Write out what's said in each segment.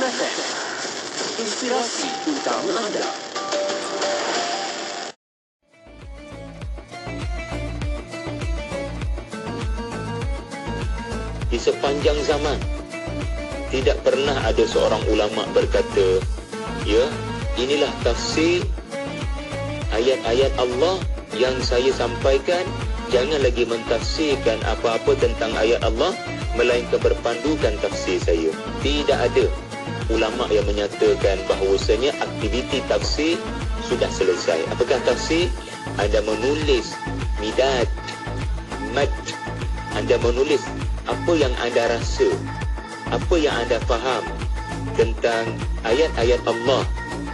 Muslim FM, inspirasi utama anda. Di sepanjang zaman, tidak pernah ada seorang ulama berkata, ya, inilah tafsir ayat-ayat Allah yang saya sampaikan. Jangan lagi mentafsirkan apa-apa tentang ayat Allah, melainkan berpandukan tafsir saya. Tidak ada ulama yang menyatakan bahawasanya aktiviti tafsir sudah selesai. Apakah tafsir? Anda menulis midad, mad, Anda menulis apa yang anda rasa, apa yang anda faham tentang ayat-ayat Allah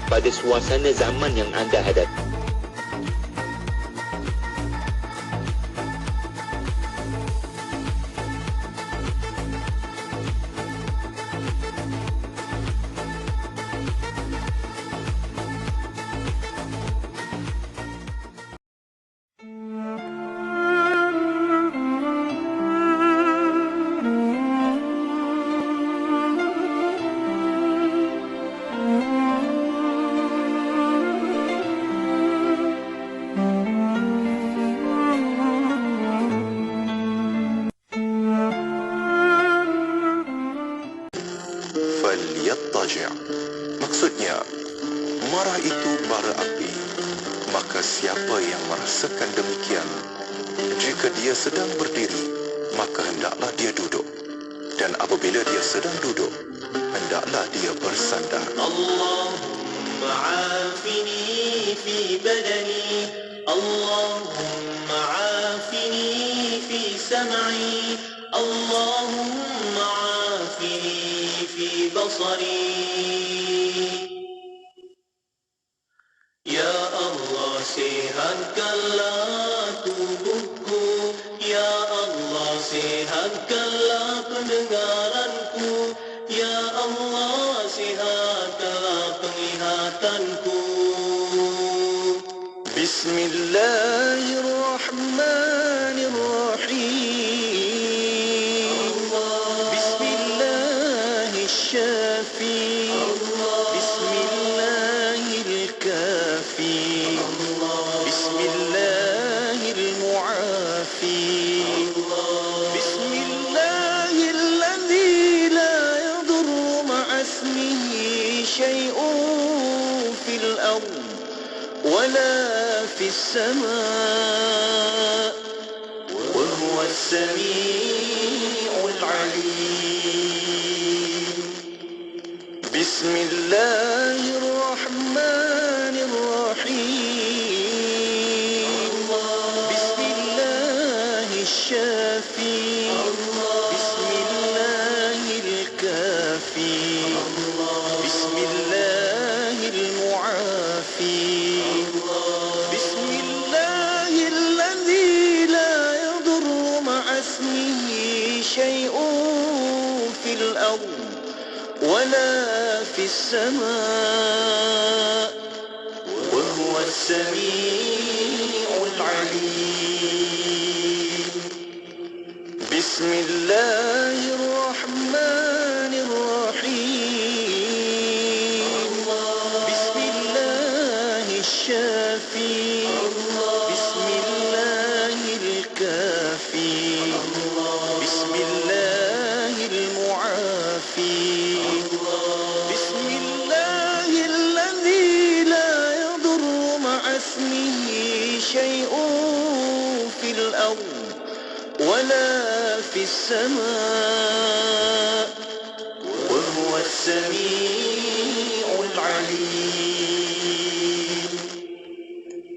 pada suasana zaman yang anda hadapi. Falyattaji'. Maksudnya, marah itu bara api. Maka siapa yang merasakan demikian, jika dia sedang berdiri, maka hendaklah dia duduk. Dan apabila dia sedang duduk, hendaklah dia bersandar. Allahumma afini fi badani, Allahumma afini fi sam'i, Allahumma afini fi basari. Ya Allah, sihatkanlah tubuhku, Ya Allah, sihatkanlah pendengaranku, Ya Allah, sihatkanlah penglihatanku. Bismillahirrahmanirrahim. Bismillahirrahmanirrahim. Bismillahirkafi. Bismillahirmu'afi. Bismillahilladzi la yadurru ma'asmihi syai'un fil ard wala fis sama' wa huwa as-sami'ul 'alim. Bismillahirrahmanirrahim. Bismillahirrahmanirrahim. Bismillahirkafi. Bismillahirmu'afi. Bismillahilladzi la yadurru ma'asmihi syai'un fil ard wala fis sama' wa huwa as-sami'ul 'alim. Bismillahirrahmanirrahim. Bismillahirrahmanirrahim. Bismillahirkafi. Bismillahirmu'afi. Bismillahilladzi la yadurru ma'asmihi syai'un fil ard wala fis sama' wa huwa as-sami'ul 'alim.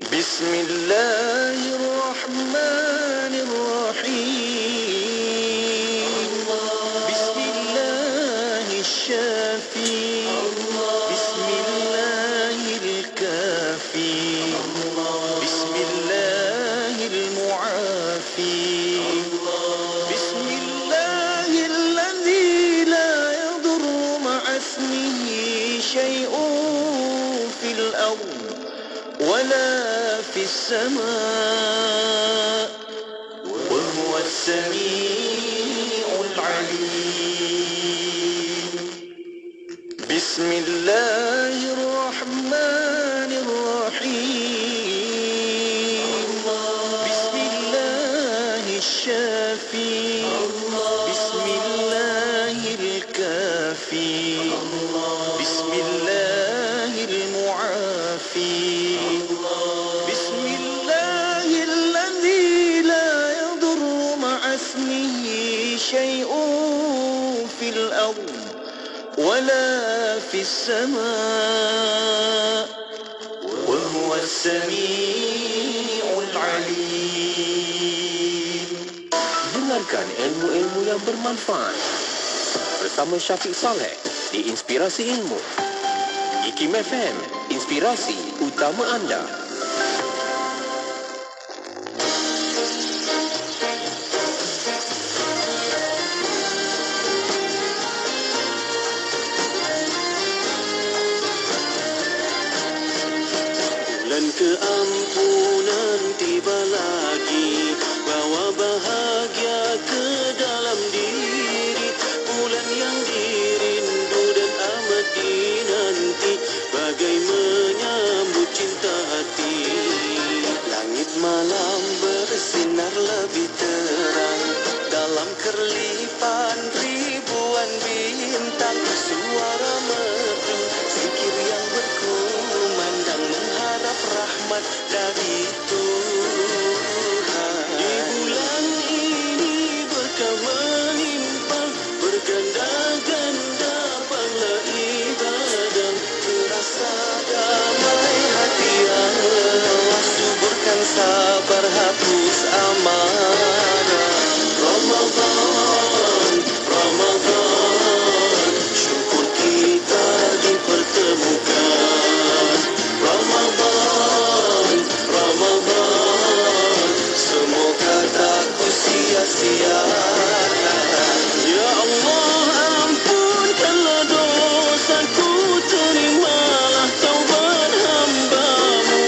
Bismillahirrahmanirrahim. Bismillahirrahmanirrahim. Bismillahirkafi. Bismillahirmu'afi. Bismillahilladzi la yadurru ma'asmihi syai'un fil ard wala fis sama' wa huwa as-sami'ul 'alim. شيء في الأرض ولا في السماء وهو السميع العليم. Dengarkan ilmu-ilmu yang bermanfaat bersama Syafiq Saleh di Inspirasi Ilmu. IKIM FM, inspirasi utama anda. Bulan keampunan tiba lagi, bawa bahagia ke dalam diri. Bulan yang dirindu dan amat dinanti, bagai menyambut cinta hati. Langit malam bersinar lebih terang, dalam kerlipan ribuan bintang. Suara merdu, zikir yang berkumandang, mengharap rahmat dari Tuhan. Di bulan ini berkah melimpah, berganda-ganda pahala ibadah. Terasa damai hati Allah, suburkan sabar, hapus amarah. Ramadan, Ramadan, syukur kita dipertemukan. Ramadan, Ramadan, semoga tak ku sia-siakan. Ya Allah, ampunkanlah dosaku, terimalah taubat hamba-Mu.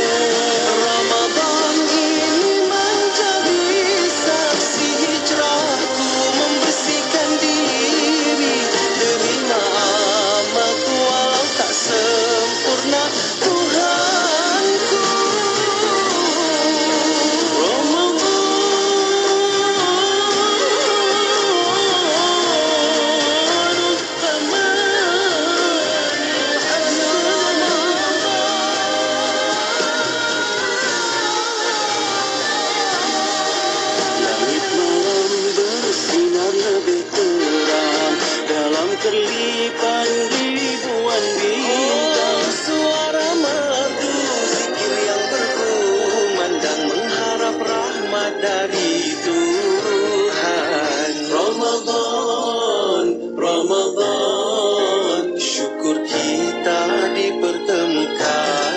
Ramadan ini menjadi saksi hijrahku, membersihkan diri. Terima amalku walau tak sempurna, Tuhanku. Langit malam bersinar lebih terang, dalam kerlipan ribuan bintang. Suara merdu, zikir yang berkumandang, mengharap rahmat dari Tuhan. Ramadan, Ramadan, syukur kita dipertemukan.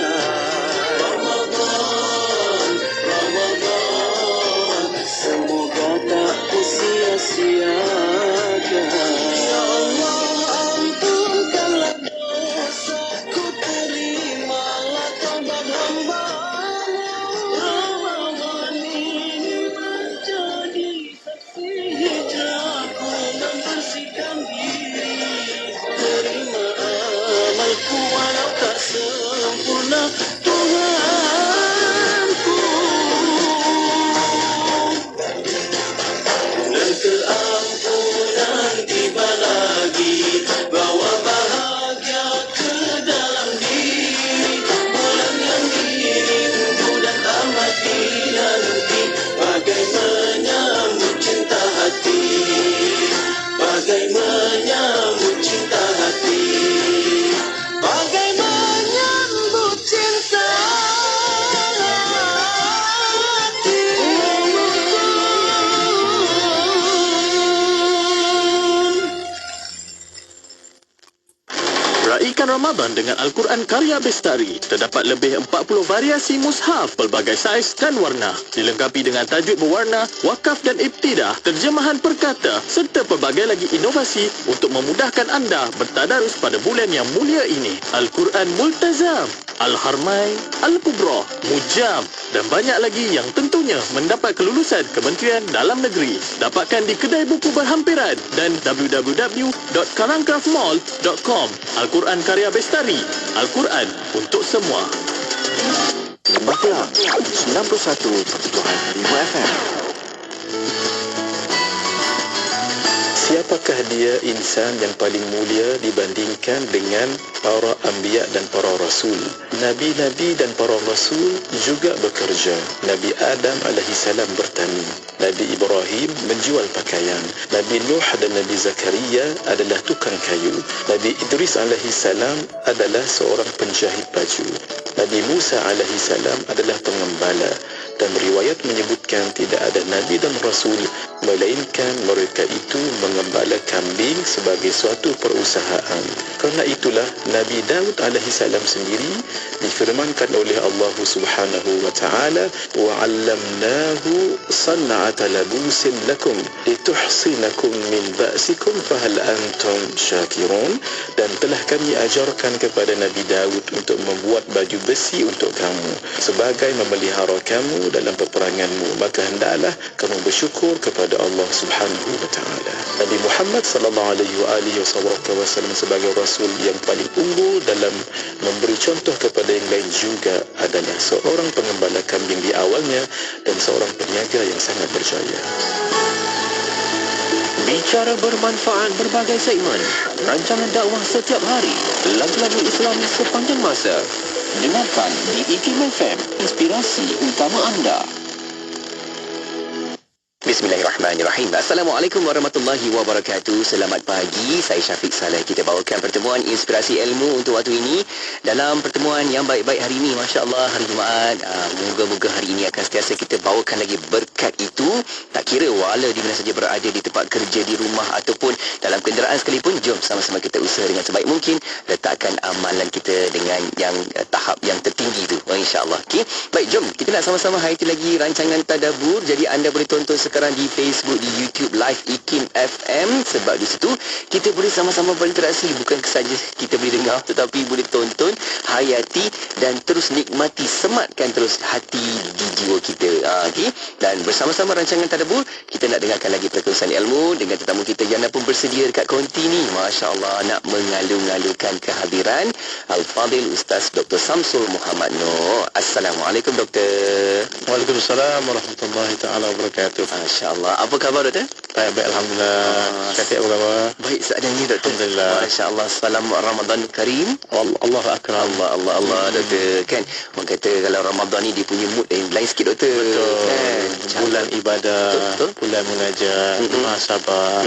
Ramadan, Ramadan, semoga tak ku sia-siakan. Ya Allah, ampunkanlah dosaku, terimalah taubat hamba-Mu. Ramadan ini menjadi saksi hijrahku, membersihkan diri. Terima amalku walau tak sempurna, Tuhanku. Bulan keampunan tiba lagi, bawa bahagia ke dalam diri. Bulan yang dirindu dan amat dinanti, bagai menyambut cinta hati. Bagai menyambut cinta hati. Bagai menyambut cinta hati. Raikan Ramadan dengan Al-Quran karya Bestari. Terdapat lebih 40 variasi mushaf pelbagai saiz dan warna. Dilengkapi dengan tajuk berwarna, wakaf dan ibtidah, terjemahan perkata serta pelbagai lagi inovasi untuk memudahkan anda bertadarus pada bulan yang mulia ini. Al-Quran Multazam, Al-Harmain, Al-Kubra, Mujam dan banyak lagi yang tentunya mendapat kelulusan Kementerian Dalam Negeri. Dapatkan di kedai buku berhampiran dan www.karangcraftmall.com. Al-Quran karya Bestari, Al-Quran untuk semua. Lembah Kelang 91.5 FM. siapakah dia insan yang paling mulia dibandingkan dengan para anbiya dan para rasul? Nabi-nabi dan para rasul juga bekerja. Nabi Adam alaihissalam bertani. Nabi Ibrahim menjual pakaian. Nabi Nuh dan Nabi Zakaria adalah tukang kayu. Nabi Idris alaihissalam adalah seorang penjahit baju. Nabi Musa alaihissalam adalah pengembala. Dan riwayat menyebutkan tidak ada Nabi dan Rasul melainkan mereka itu mengembala kambing sebagai suatu perusahaan. Kerana itulah Nabi Daud alaihissalam sendiri difirmankan oleh Allah Subhanahu wa taala, wa 'allamnahu san'ata labusin lakum lituhsinakum min ba'sikum fahal antum syakirun. Dan telah kami ajarkan kepada Nabi Daud untuk membuat baju besi untuk kamu sebagai memelihara kamu dalam peperanganmu, maka hendaklah kamu bersyukur kepada Allah Subhanahu wa taala. Nabi Muhammad sallallahu alaihi wasallam sebagai rasul yang paling unggul dalam memberi contoh kepada yang lain juga adalah seorang pengembala kambing di awalnya dan seorang peniaga yang sangat berjaya. Bicara bermanfaat berbagai segmen, rancangan dakwah setiap hari, lagu-lagu Islam sepanjang masa. Dengarkan di IKIM FM, inspirasi utama anda. Bismillahirrahmanirrahim. Assalamualaikum warahmatullahi wabarakatuh. Selamat pagi. Saya Syafiq Saleh. Kita bawakan pertemuan inspirasi ilmu untuk waktu ini. Dalam pertemuan yang baik-baik hari ini, Masya Allah, hari Jumaat. Moga-moga hari ini akan sentiasa kita bawakan lagi berkat itu. Tak kira wala di mana saja berada, di tempat kerja, di rumah ataupun dalam kenderaan sekalipun. Jom sama-sama kita usaha dengan sebaik mungkin. Letakkan amalan kita dengan yang tahap yang tertinggi itu. InsyaAllah. Okay? Baik, jom. Kita nak sama-sama hari itu lagi rancangan Tadabbur. Jadi anda boleh tonton sekarang di Facebook, di YouTube Live IKIM FM, sebab di situ kita boleh sama-sama berinteraksi. Bukan saja kita boleh dengar, tetapi boleh tonton, hayati dan terus nikmati, sematkan terus hati di jiwa kita. Okay? Dan bersama-sama rancangan Tadabbur, kita nak dengarkan lagi perkongsian ilmu dengan tetamu kita yang pun bersedia dekat konti ni. Masya Allah, nak mengalu-ngalukan kehadiran Al-Fadil Ustaz Dr. Samsul Muhammad Noor. Assalamualaikum Doktor. Waalaikumsalam warahmatullahi taala wabarakatuh. Masya Allah. Apa khabar Doktor? Baik, alhamdulillah. Syafiq, apa khabar? Baik seadanya Doktor. Alhamdulillah. Masya Allah. Salam Ramadan Karim. Allah akram. Allah Doktor. Kan orang kata kalau Ramadan ni dia punya mood lain sikit Doktor. Betul. Kan? Bulan ibadah, Betul. bulan munajat, muhasabah.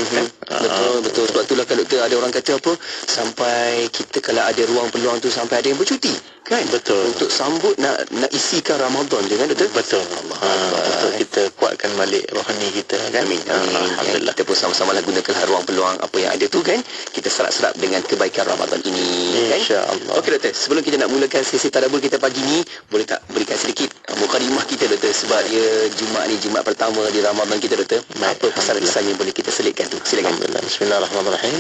Betul. Sebab itulah kan Doktor, ada orang kata apa, sampai kita kalau ada ruang peluang tu sampai ada yang bercuti. Kan? Betul. Untuk sambut nak isikan Ramadan je kan Doktor? Betul. Untuk kita kuatkan balik rohani kita kan. Amin. Alhamdulillah. Kita pun sama-sama lah gunakanlah ruang peluang apa yang ada tu kan. Kita serap-serap dengan kebaikan Ramadan ini kan. InsyaAllah. Okey Doktor, sebelum kita nak mulakan sesi tadabbur kita pagi ni, boleh tak berikan sedikit mukadimah kita Doktor, sebab dia Jumaat ni Jumaat pertama di Ramadan kita Doktor. Apa pesan-pesan yang boleh kita selitkan tu? Silakan. Alhamdulillah. Bismillahirrahmanirrahim.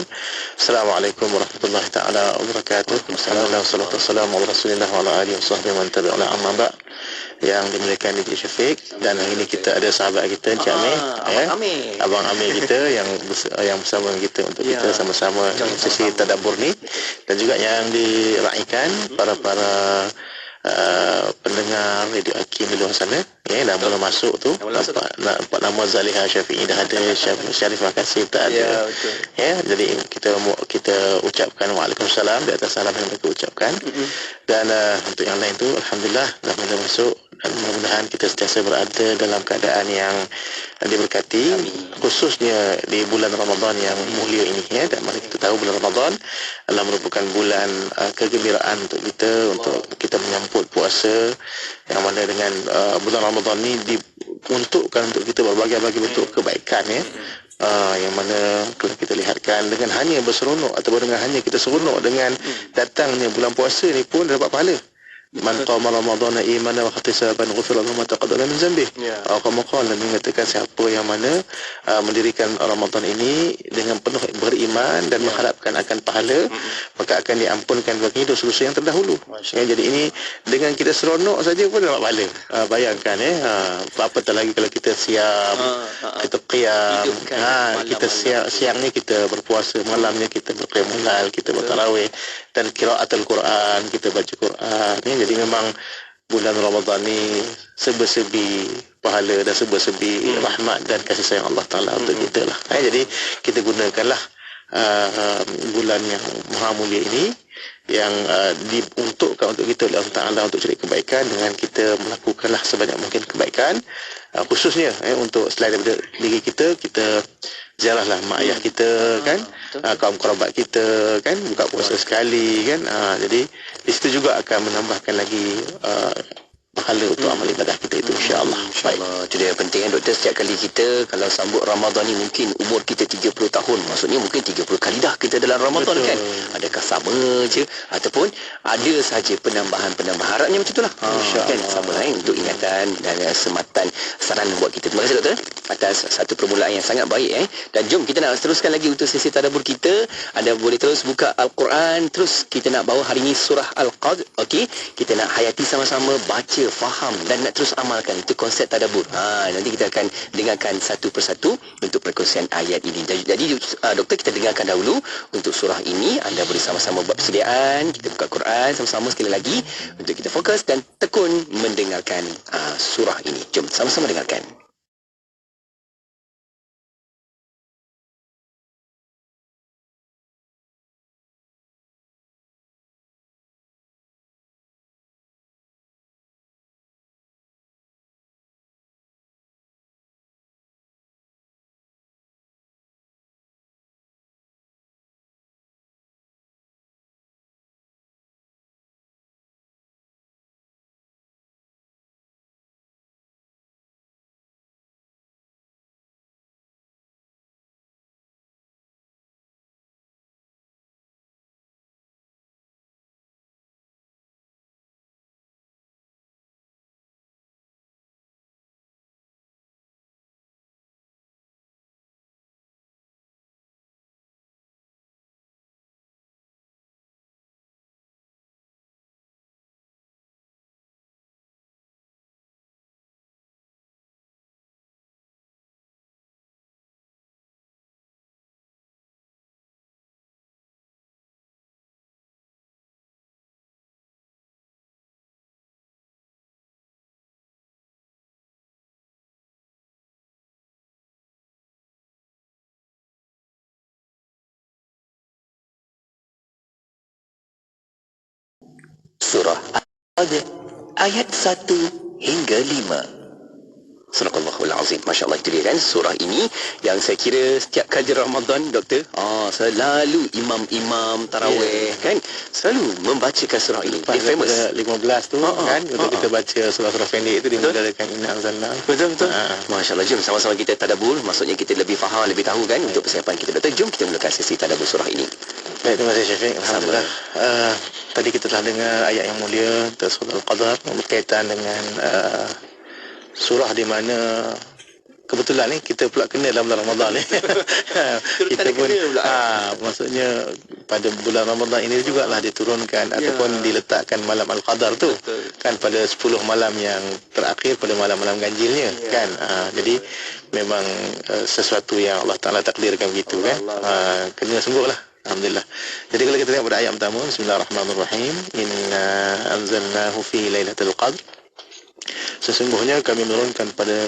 Assalamualaikum warahmatullahi taala wabarakatuh. Wassalamualaikum ala Rasulillah wa ala alihi wa sahbihi man tabi'ala amma ba'. Yang dimuliakan Encik Syafiq, dan hari ini kita ada sahabat kita Encik Amir, Abang Amir kita yang bersama kita untuk kita sama-sama sesi tadabbur ni, dan juga yang diraikan para pendengar Radio Hakim di luar sana. Dah mula masuk tu. Nampak nama Zaliha Syafiq dah ada, Syarif Makasih tak ada. Jadi kita ucapkan waalaikumsalam di atas salam yang mereka ucapkan. Dan untuk yang lain tu alhamdulillah dah mula masuk, dan mudah-mudahan kita sentiasa berada dalam keadaan yang diberkati. Khususnya di bulan Ramadan yang mulia ini dan mari kita tahu bulan Ramadan adalah merupakan bulan kegembiraan untuk kita menyambut puasa, yang mana dengan bulan Ramadan ni diuntukkan untuk kita berbagai-bagai bentuk kebaikan yang mana kita lihatkan dengan hanya berseronok ataupun dengan hanya kita seronok dengan datangnya bulan puasa ni pun dapat pahala. Man qama ramadhana imanan wa ihtisaban ghufira lahu ma taqaddama min dhanbihi. Qala mengatakan siapa yang mana mendirikan Ramadan ini dengan penuh beriman dan mengharapkan akan pahala, maka akan diampunkan baginya dosa-dosa yang terdahulu. Jadi ini dengan kita seronok saja pun dapat pahala. Bayangkan apatah lagi kalau kita siam, kita qiyam, kita siang ni kita berpuasa, malamnya kita berqiyamul lail, kita bertarawih dan qiraatul Quran, kita baca Quran. Jadi memang bulan Ramadan ni serba-serbi pahala dan serba-serbi rahmat dan kasih sayang Allah Ta'ala untuk kita lah. Jadi kita gunakanlah bulan yang maha mulia ini yang diuntukkan untuk kita oleh Allah Ta'ala untuk cari kebaikan dengan kita melakukanlah sebanyak mungkin kebaikan, khususnya untuk selain daripada diri kita ziarahlah mak ayah kita kan, kaum kerabat kita kan, buka puasa sekali kan, jadi di situ juga akan menambahkan lagi pahala untuk amal ibadah kita itu, insya-Allah. InsyaAllah. Itu dia penting kan doktor, setiap kali kita kalau sambut Ramadan ni, mungkin umur kita 30 tahun, maksudnya mungkin 30 kali dah kita dalam Ramadan. Betul. Kan, adakah sama je ataupun ada saja penambahan-penambahan, harapnya macam itulah, kan, sama untuk ingatan dan sematan saran buat kita. Terima kasih doktor atas satu permulaan yang sangat baik dan jom kita nak teruskan lagi untuk sesi tadabbur kita. Anda boleh terus buka Al-Quran, terus kita nak bawa hari ini surah Al-Qadr. Okey, kita nak hayati sama-sama, baca, faham dan nak terus amalkan. Itu konsep tadabbur. Nanti kita akan dengarkan satu persatu untuk perkongsian ayat ini. Jadi doktor, kita dengarkan dahulu untuk surah ini. Anda boleh sama-sama buat persediaan, kita buka Quran sama-sama sekali lagi untuk kita fokus dan tekun mendengarkan surah ini. Jom sama-sama dengarkan. Surah Al-Qadr ayat 1 hingga 5. Sadaqallahul Azim. Masya Allah, itu dia kan surah ini yang saya kira setiap kali Ramadan doktor, selalu imam-imam tarawih kan selalu membacakan surah ini. Dia famous 15 tu kan untuk kita baca surah-surah pendek itu dimulakan inna anzalna. Betul. Masya Allah, jom sama-sama kita tadabbur, maksudnya kita lebih faham, lebih tahu kan untuk persiapan kita doktor. Jom kita mulakan sesi tadabbur surah ini. Baik, terima kasih Syafiq. Alhamdulillah. Tadi kita telah dengar ayat yang mulia surah Al-Qadr berkaitan dengan surah di mana kebetulan ni kita pula kena dalam bulan Ramadan ni. Kita pun maksudnya pada bulan Ramadan ini jugalah diturunkan ataupun diletakkan malam Al-Qadar tu. Kan pada 10 malam yang terakhir, pada malam-malam ganjilnya kan. Jadi memang sesuatu yang Allah Taala takdirkan begitu kan. Kena sungguhlah. Alhamdulillah. Jadi kalau kita tengok pada ayat pertama, Bismillahirrahmanirrahim, inna anzalnahu fi lailatul qadr. Sesungguhnya kami menurunkan pada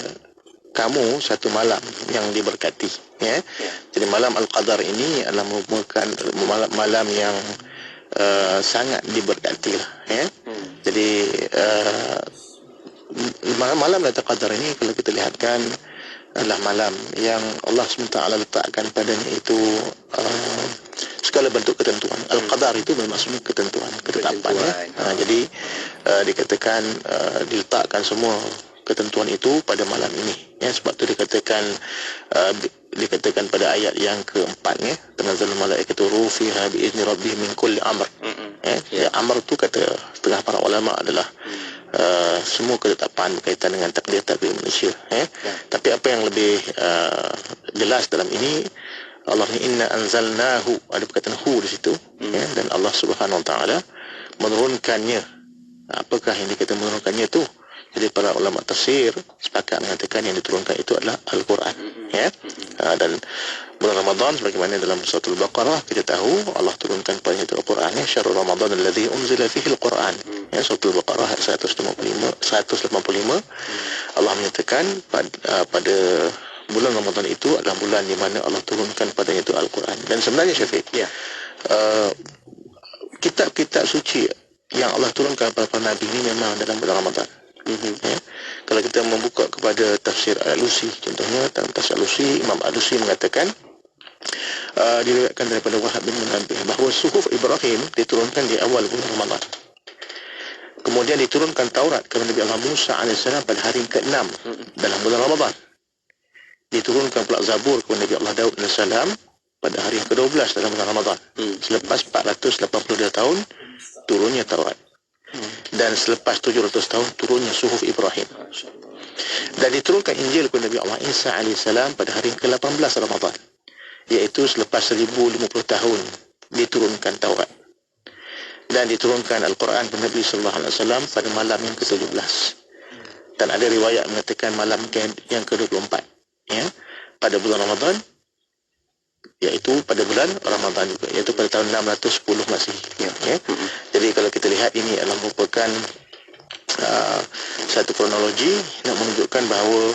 kamu satu malam yang diberkati, ya. Jadi malam Al-Qadar ini adalah merupakan malam yang sangat diberkati lah, ya. Jadi malam Lailatul Qadar ini kalau kita lihatkan adalah malam yang Allah SWT letakkan padanya itu segala bentuk ketentuan. Al-Qadar itu bermaksud ketentuan, ketetapan. Ya. Jadi dikatakan diletakkan semua ketentuan itu pada malam ini. Ya, sebab itu dikatakan pada ayat yang keempat, ya, tanazzalul malaikatu fiha biizni rabbihim min kulli amr. Ya, amr itu kata setengah para ulama adalah semua ketetapan berkaitan dengan takdir-takdir manusia. Tapi apa yang lebih jelas dalam ini, Allah ni inna anzalnahu, ada perkataan hu di situ, ya, dan Allah Subhanahu Wa Taala menurunkannya. Apakah yang dikata menurunkannya itu? Jadi para ulama tafsir sepakat mengatakan yang diturunkan itu adalah Al-Quran. Ya. Dan bulan Ramadan sebagaimana dalam surah Al-Baqarah kita tahu Allah turunkan pada itu Al-Quran, ya, syahrul Ramadan alladzi unzila fihi Al-Quran. Ya, surah Al-Baqarah ayat 185 Allah menyatakan pada bulan Ramadan itu adalah bulan di mana Allah turunkan padanya itu Al-Quran. Dan sebenarnya Syafiq, kitab-kitab suci yang Allah turunkan kepada para nabi ini memang dalam bulan Ramadan. Ya. Kalau kita membuka kepada tafsir Al-Alusi, contohnya dalam tafsir Al-Alusi, Imam Al-Alusi mengatakan diriwayatkan daripada Wahab bin Munabbih bahawa suhuf Ibrahim diturunkan di awal bulan Ramadan. Kemudian diturunkan Taurat kepada Nabi Allah Musa AS pada hari ke-6 dalam bulan Ramadan. Diturunkan pula Zabur kepada Nabi Allah Daud AS pada hari ke-12 dalam bulan Ramadan. Selepas 482 tahun turunnya Taurat. Dan selepas 700 tahun turunnya suhuf Ibrahim. Dan diturunkan Injil kepada Nabi Allah Isa AS pada hari ke-18 Ramadan, iaitu selepas 1050 tahun diturunkan Taurat. Dan diturunkan Al-Quran kepada Nabi SAW pada malam yang ke-17. Dan ada riwayat mengatakan malam yang ke-24, ya, pada bulan Ramadan, iaitu pada bulan Ramadan juga, iaitu pada tahun 610 Masihi. Ya. Jadi kalau kita lihat ini adalah merupakan satu kronologi yang menunjukkan bahawa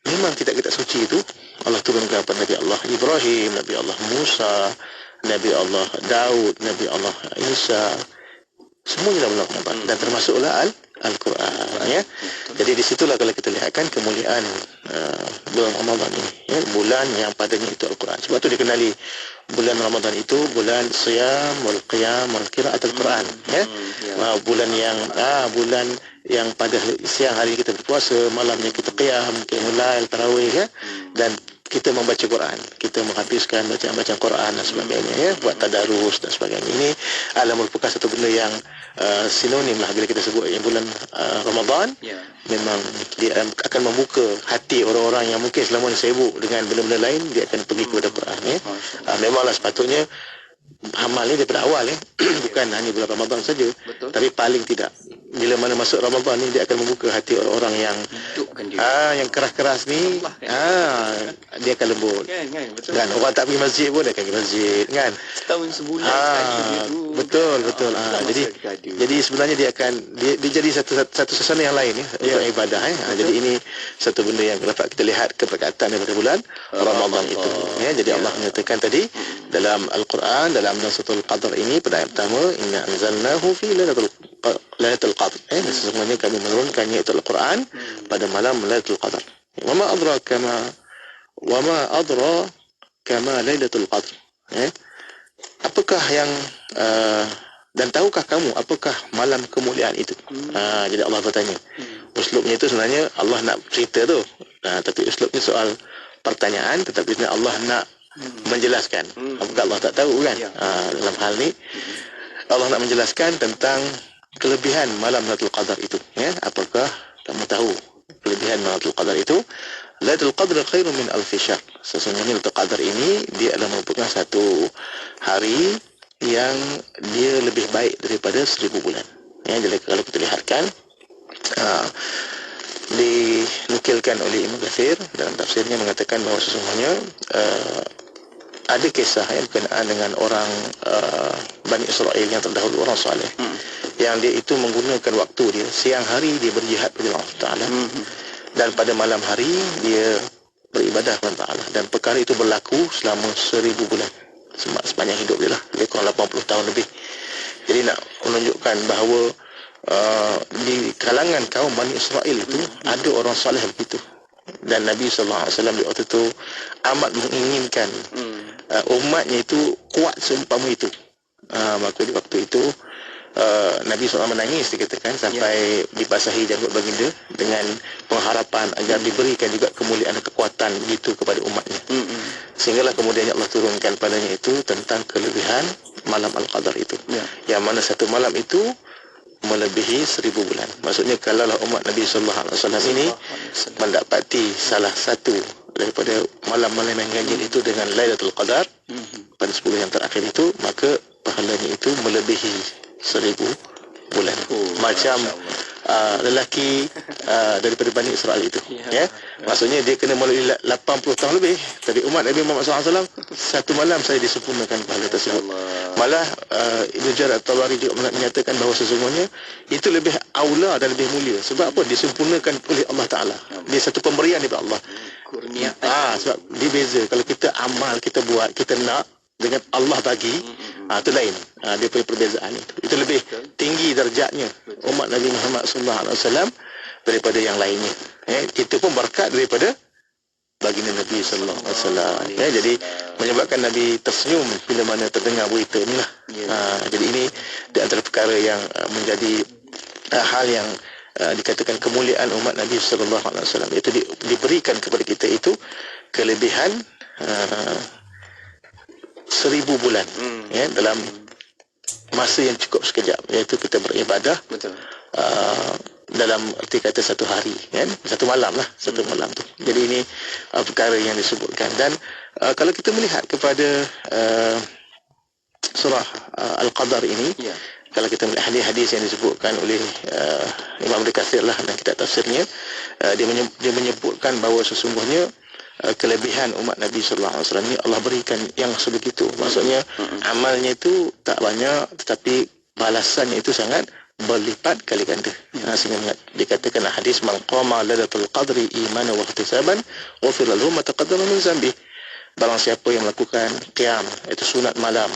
memang kitab-kitab suci itu Allah turunkan kepada Nabi Allah Ibrahim, Nabi Allah Musa, Nabi Allah Daud, Nabi Allah Isa, semuanya dalam bulan Ramadan, dan termasuklah Al-Quran. Ya. Jadi di situlah kalau kita lihatkan kemuliaan bulan Ramadan ini, ya, bulan yang padanya itu Al-Quran. Sebab itu dikenali bulan Ramadan itu bulan Siyam wal Qiyam wal Qira'at Al-Quran. Ya. Bulan yang pada siang hari kita berpuasa, malamnya kita qiyam, qiyamul lail, tarawih, ya, dan kita membaca Quran, kita menghabiskan bacaan Quran dan sebagainya, ya, buat tadarus dan sebagainya. Ini adalah merupakan satu benda yang sinonim lah bila kita sebut yang bulan Ramadan. Memang dia akan membuka hati orang-orang yang mungkin selama ini sibuk dengan benda-benda lain, dia akan pergi kepada Quran. Ya. Memanglah sepatutnya amal ni daripada awal, ya. Bukan hanya bulan Ramadan saja. Tapi paling tidak bila mana masuk Ramadan ni dia akan membuka hati orang-orang yang yang keras-keras ni, dia akan lembut. Kan orang tak pergi masjid pun dia akan pergi masjid, kan. Setahun sebulan betul. Jadi sebenarnya dia akan dia jadi satu suasana yang lain, ya, untuk ibadah, ya. Jadi ini satu benda yang dapat kita lihat keberkatan daripada bulan Ramadan itu, ya. Jadi Allah menyatakan tadi dalam Al-Quran, dalam Suratul Qadar ini pada ayat pertama, inna anzalnahu fi Lailatul Qadr. Sesungguhnya kami menurunkannya itu Al-Quran pada malam Lailatul Qadar. Wa ma adraka ma Lailatul Qadr. Apakah yang dan tahukah kamu apakah malam kemuliaan itu? Jadi Allah bertanya. Uslubnya itu sebenarnya Allah nak cerita tu. Tapi uslubnya soal pertanyaan, tetapi sebenarnya Allah nak menjelaskan. Apakah Allah tak tahu, kan? Dalam hal ni Allah nak menjelaskan tentang kelebihan malam Lailatul Qadar itu, ya. Apakah kamu tahu kelebihan malam Lailatul Qadar itu? Lailatul Qadar khairun min alfi syahr. Sesungguhnya Lailatul Qadar ini dia adalah merupakan satu hari yang dia lebih baik daripada 1000 bulan. Ya, jadi kalau kita lihatkan dinukilkan oleh Ibnu Katsir dalam tafsirnya mengatakan bahawa sesungguhnya ada kisah yang berkenaan dengan orang Bani Israel yang terdahulu, orang saleh, yang dia itu menggunakan waktu dia, siang hari dia berjihad kepada Allah Ta'ala, dan pada malam hari dia beribadah kepada Allah, dan perkara itu berlaku selama 1000 bulan, sepanjang hidup dia lah, dia kurang 80 tahun lebih. Jadi nak menunjukkan bahawa di kalangan kaum Bani Israel itu ada orang saleh begitu, dan Nabi SAW di waktu itu amat menginginkan umatnya itu kuat seumpama itu. Maka di waktu itu Nabi SAW menangis, dikatakan, sampai dibasahi janggut baginda dengan pengharapan agar diberikan juga kemuliaan dan kekuatan begitu kepada umatnya. Sehinggalah kemudian Allah turunkan padanya itu tentang kelebihan malam Al-Qadar itu, yang mana satu malam itu melebihi 1000 bulan. Maksudnya kalaulah umat Nabi SAW ini mendapati salah satu daripada malam-malam yang ganjil itu dengan Lailatul Qadar pada 10 yang terakhir itu, maka pahalanya itu melebihi 1000 bulan. Macam lelaki daripada Bani Israel itu. Ya. Maksudnya dia kena melalui 80 tahun lebih dari umat Nabi Muhammad SAW. Satu malam saya disempurnakan pahala tersebut. Malah Ibnu Jarir At-Tabari juga menyatakan bahawa sesungguhnya itu lebih aula dan lebih mulia. Sebab apa? Disempurnakan oleh Allah Ta'ala. Dia satu pemberian daripada Allah. Kurniaan. Sebab dia beza. Kalau kita amal, kita buat, kita nak dengan Allah bagi, itu lain. Dia punya perbezaan itu. Itu lebih tinggi darjatnya umat Nabi Muhammad SAW daripada yang lainnya. Itu pun berkat daripada baginda Nabi sallallahu alaihi wasallam. Jadi menyebabkan Nabi tersenyum bila mana terdengar berita inilah. Jadi ini di antara perkara yang menjadi hal yang dikatakan kemuliaan umat Nabi sallallahu alaihi wasallam, itu diberikan kepada kita itu kelebihan 1000 bulan dalam masa yang cukup sekejap, iaitu kita beribadah. Betul. Dalam arti kata satu hari, kan? Satu malam lah, satu malam tu. Jadi ini perkara yang disebutkan. Dan kalau kita melihat kepada surah Al-Qadar ini, kalau kita melihat hadis-hadis yang disebutkan oleh Imam Ibnu Katsir lah dan kitab tafsirnya, dia menyebutkan bahawa sesungguhnya kelebihan umat Nabi sallallahu alaihi wasallam ini Allah berikan yang sebegitu. Maksudnya amalnya itu tak banyak, tetapi balasannya itu sangat berlipat kali ganda. Sehingga dikatakan hadis, man qama lailatul qadri imanan wa ihtisaban ghufira lahu ma taqaddama min zambi. Barang siapa yang melakukan qiyam, itu sunat malam,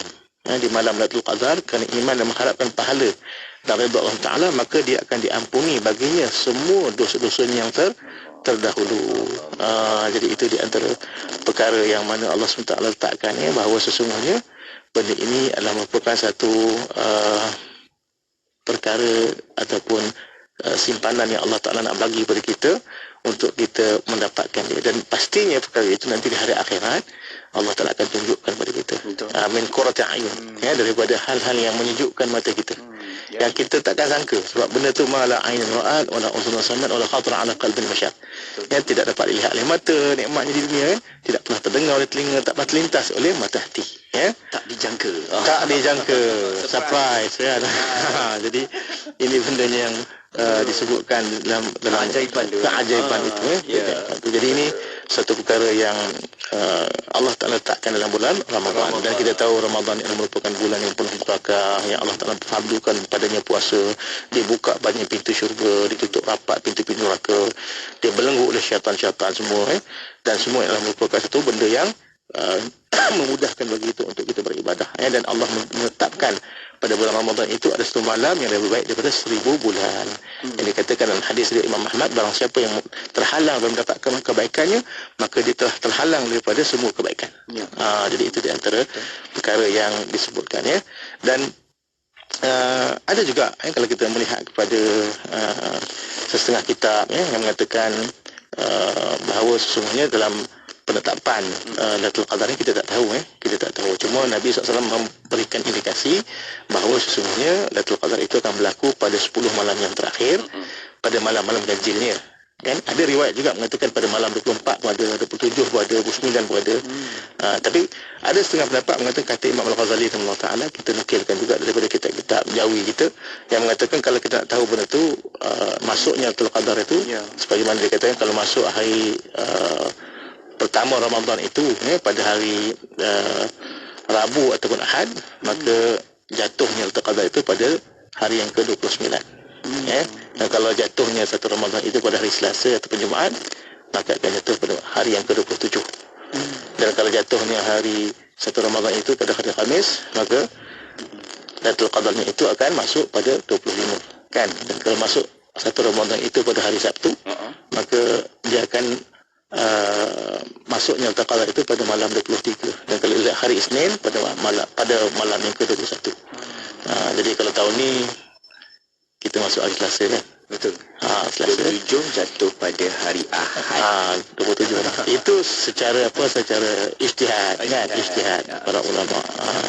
di malam Lailatul Qadar, kerana iman dan mengharapkan pahala dan redha Allah Taala, maka dia akan diampuni baginya semua dosa-dosanya yang terdahulu. Jadi itu di antara perkara yang mana Allah SWT letakkan, bahawa sesungguhnya benda ini adalah merupakan satu perkara ataupun simpanan yang Allah Ta'ala nak bagi kepada kita untuk kita mendapatkan dia. Dan pastinya perkara itu nanti di hari akhirat Allah Ta'ala akan tunjukkan kepada kita. Min qurrati a'yun, daripada hal-hal yang menyejukkan mata kita, yang kita takkan sangka. Sebab benda tu ma la ainun ra'at wa la udhun sami'at wa la khatara 'ala qalbin bashar. Yang tidak dapat dilihat oleh mata, nikmatnya di dunia, tidak pernah terdengar oleh telinga, tak pernah terlintas oleh mata hati. Tak dijangka. Tak dijangka. Surprise. Jadi ini bendanya yang disebutkan dalam keajaiban itu. Jadi ini satu perkara yang Allah Ta'ala letakkan dalam bulan Ramadan. Dan kita tahu Ramadan ini merupakan bulan yang penuh barakah, yang Allah Ta'ala fardukan padanya puasa. Dibuka banyak pintu syurga, ditutup rapat pintu-pintu neraka, dia belenggu oleh syaitan-syaitan semua. Dan semua adalah merupakan satu benda yang memudahkan bagi kita untuk kita beribadah. Dan Allah menetapkan pada bulan Ramadan itu ada satu malam yang lebih baik daripada 1000 bulan. Yang dikatakan dalam hadis dari Imam Ahmad, barang siapa yang terhalang dan mendapatkan kebaikannya, maka dia telah terhalang daripada semua kebaikan. Jadi itu di antara perkara yang disebutkan. Dan ada juga kalau kita melihat kepada sesetengah kitab yang mengatakan bahawa sesungguhnya dalam penetapan Lailatul Qadar ini kita tak tahu. Kita tak tahu. Cuma Nabi SAW memberikan indikasi bahawa sesungguhnya Lailatul Qadar itu akan berlaku pada 10 malam yang terakhir, pada malam-malam ganjilnya. Kan ada riwayat juga mengatakan pada malam 24 pun ada, 27 pun ada, 29 pun ada. Tapi ada setengah pendapat mengatakan, kata Imam Al-Ghazali rahimahullah, kita nukilkan juga daripada kitab-kitab Jawi kita, yang mengatakan kalau kita nak tahu benda tu masuknya Lailatul Qadar itu, sebagaimana dikatakan kalau masuk hari pertama Ramadan itu, pada hari Rabu ataupun Ahad, maka jatuhnya Lailatul Qadar itu pada hari yang ke-29. Dan kalau jatuhnya satu Ramadan itu pada hari Selasa ataupun Jumaat, maka akan jatuh pada hari yang ke-27. Dan kalau jatuhnya hari satu Ramadan itu pada hari Khamis, maka Lailatul Qadarnya itu akan masuk pada 25. Kan? Dan kalau masuk satu Ramadan itu pada hari Sabtu, maka dia akan masuknya Lailatul Qadar itu pada malam 23. Dan kalau hari Isnin pada malam yang ke-21. Jadi kalau tahun ni kita masuk hari Selasa kan? Betul. Selasa 27 jatuh pada hari Ahad. 27. Itu secara secara ijtihad kan? Ijtihad para ulama.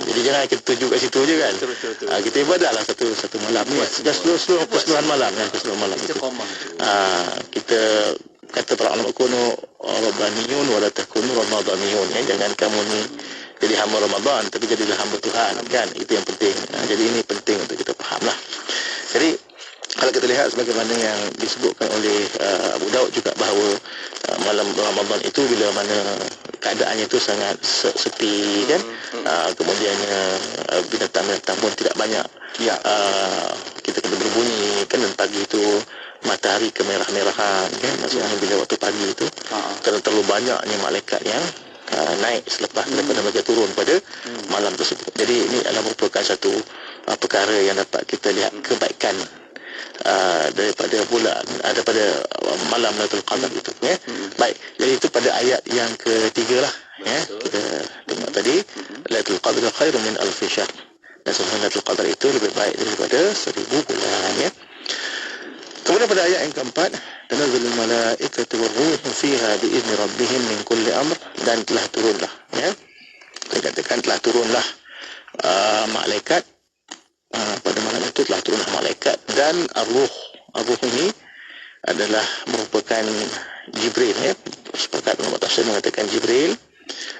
Jadi jangan kita tuju kat situ je kan? Betul. Kita ibadahlah satu malam ni. Seluruh keseluruhan malam kan? Keseluruhan malam itu. Kita kata para ulama kuno, Rabbaniyun wa la takunu Ramadaniyun. Jangan kamu ni jadi hamba Ramadan, tapi jadilah hamba Tuhan kan? Itu yang penting. Jadi ini penting untuk kita faham lah. Jadi Kalau kita lihat sebagaimana yang disebutkan oleh Abu Daud juga bahawa malam Ramadan itu bila mana keadaannya itu sangat sepi kan, kemudiannya binatang-binatang pun tidak banyak, kita kena berbunyi kan, dan pagi itu matahari kemerah-merahan kan, maksudnya bila waktu pagi itu kerana terlalu banyaknya malaikat yang naik selepas daripada mereka turun pada malam tersebut. Jadi ini adalah merupakan satu perkara yang dapat kita lihat kebaikan daripada bulan, daripada malam Lailatul Qadar itu ya. Baik, jadi itu pada ayat yang ketiga lah ya. Kita tengok tadi Lailatul Qadar khairun min alfi syahr. Dan sebenarnya Lailatul Qadar itu lebih baik daripada 1000 bulan ya. Kemudian pada ayat yang keempat, tanazzalul malaikatu war-ruhu fiha bi'izni rabbihim min kulli amr, dan telah turunlah ya. Dikatakan telah turunlah malaikat pada malam itu, telah turunlah malaikat dan ar-ruh. Ar-ruh ini adalah merupakan Jibril ya. Sepakat ulama tafsir mengatakan Jibril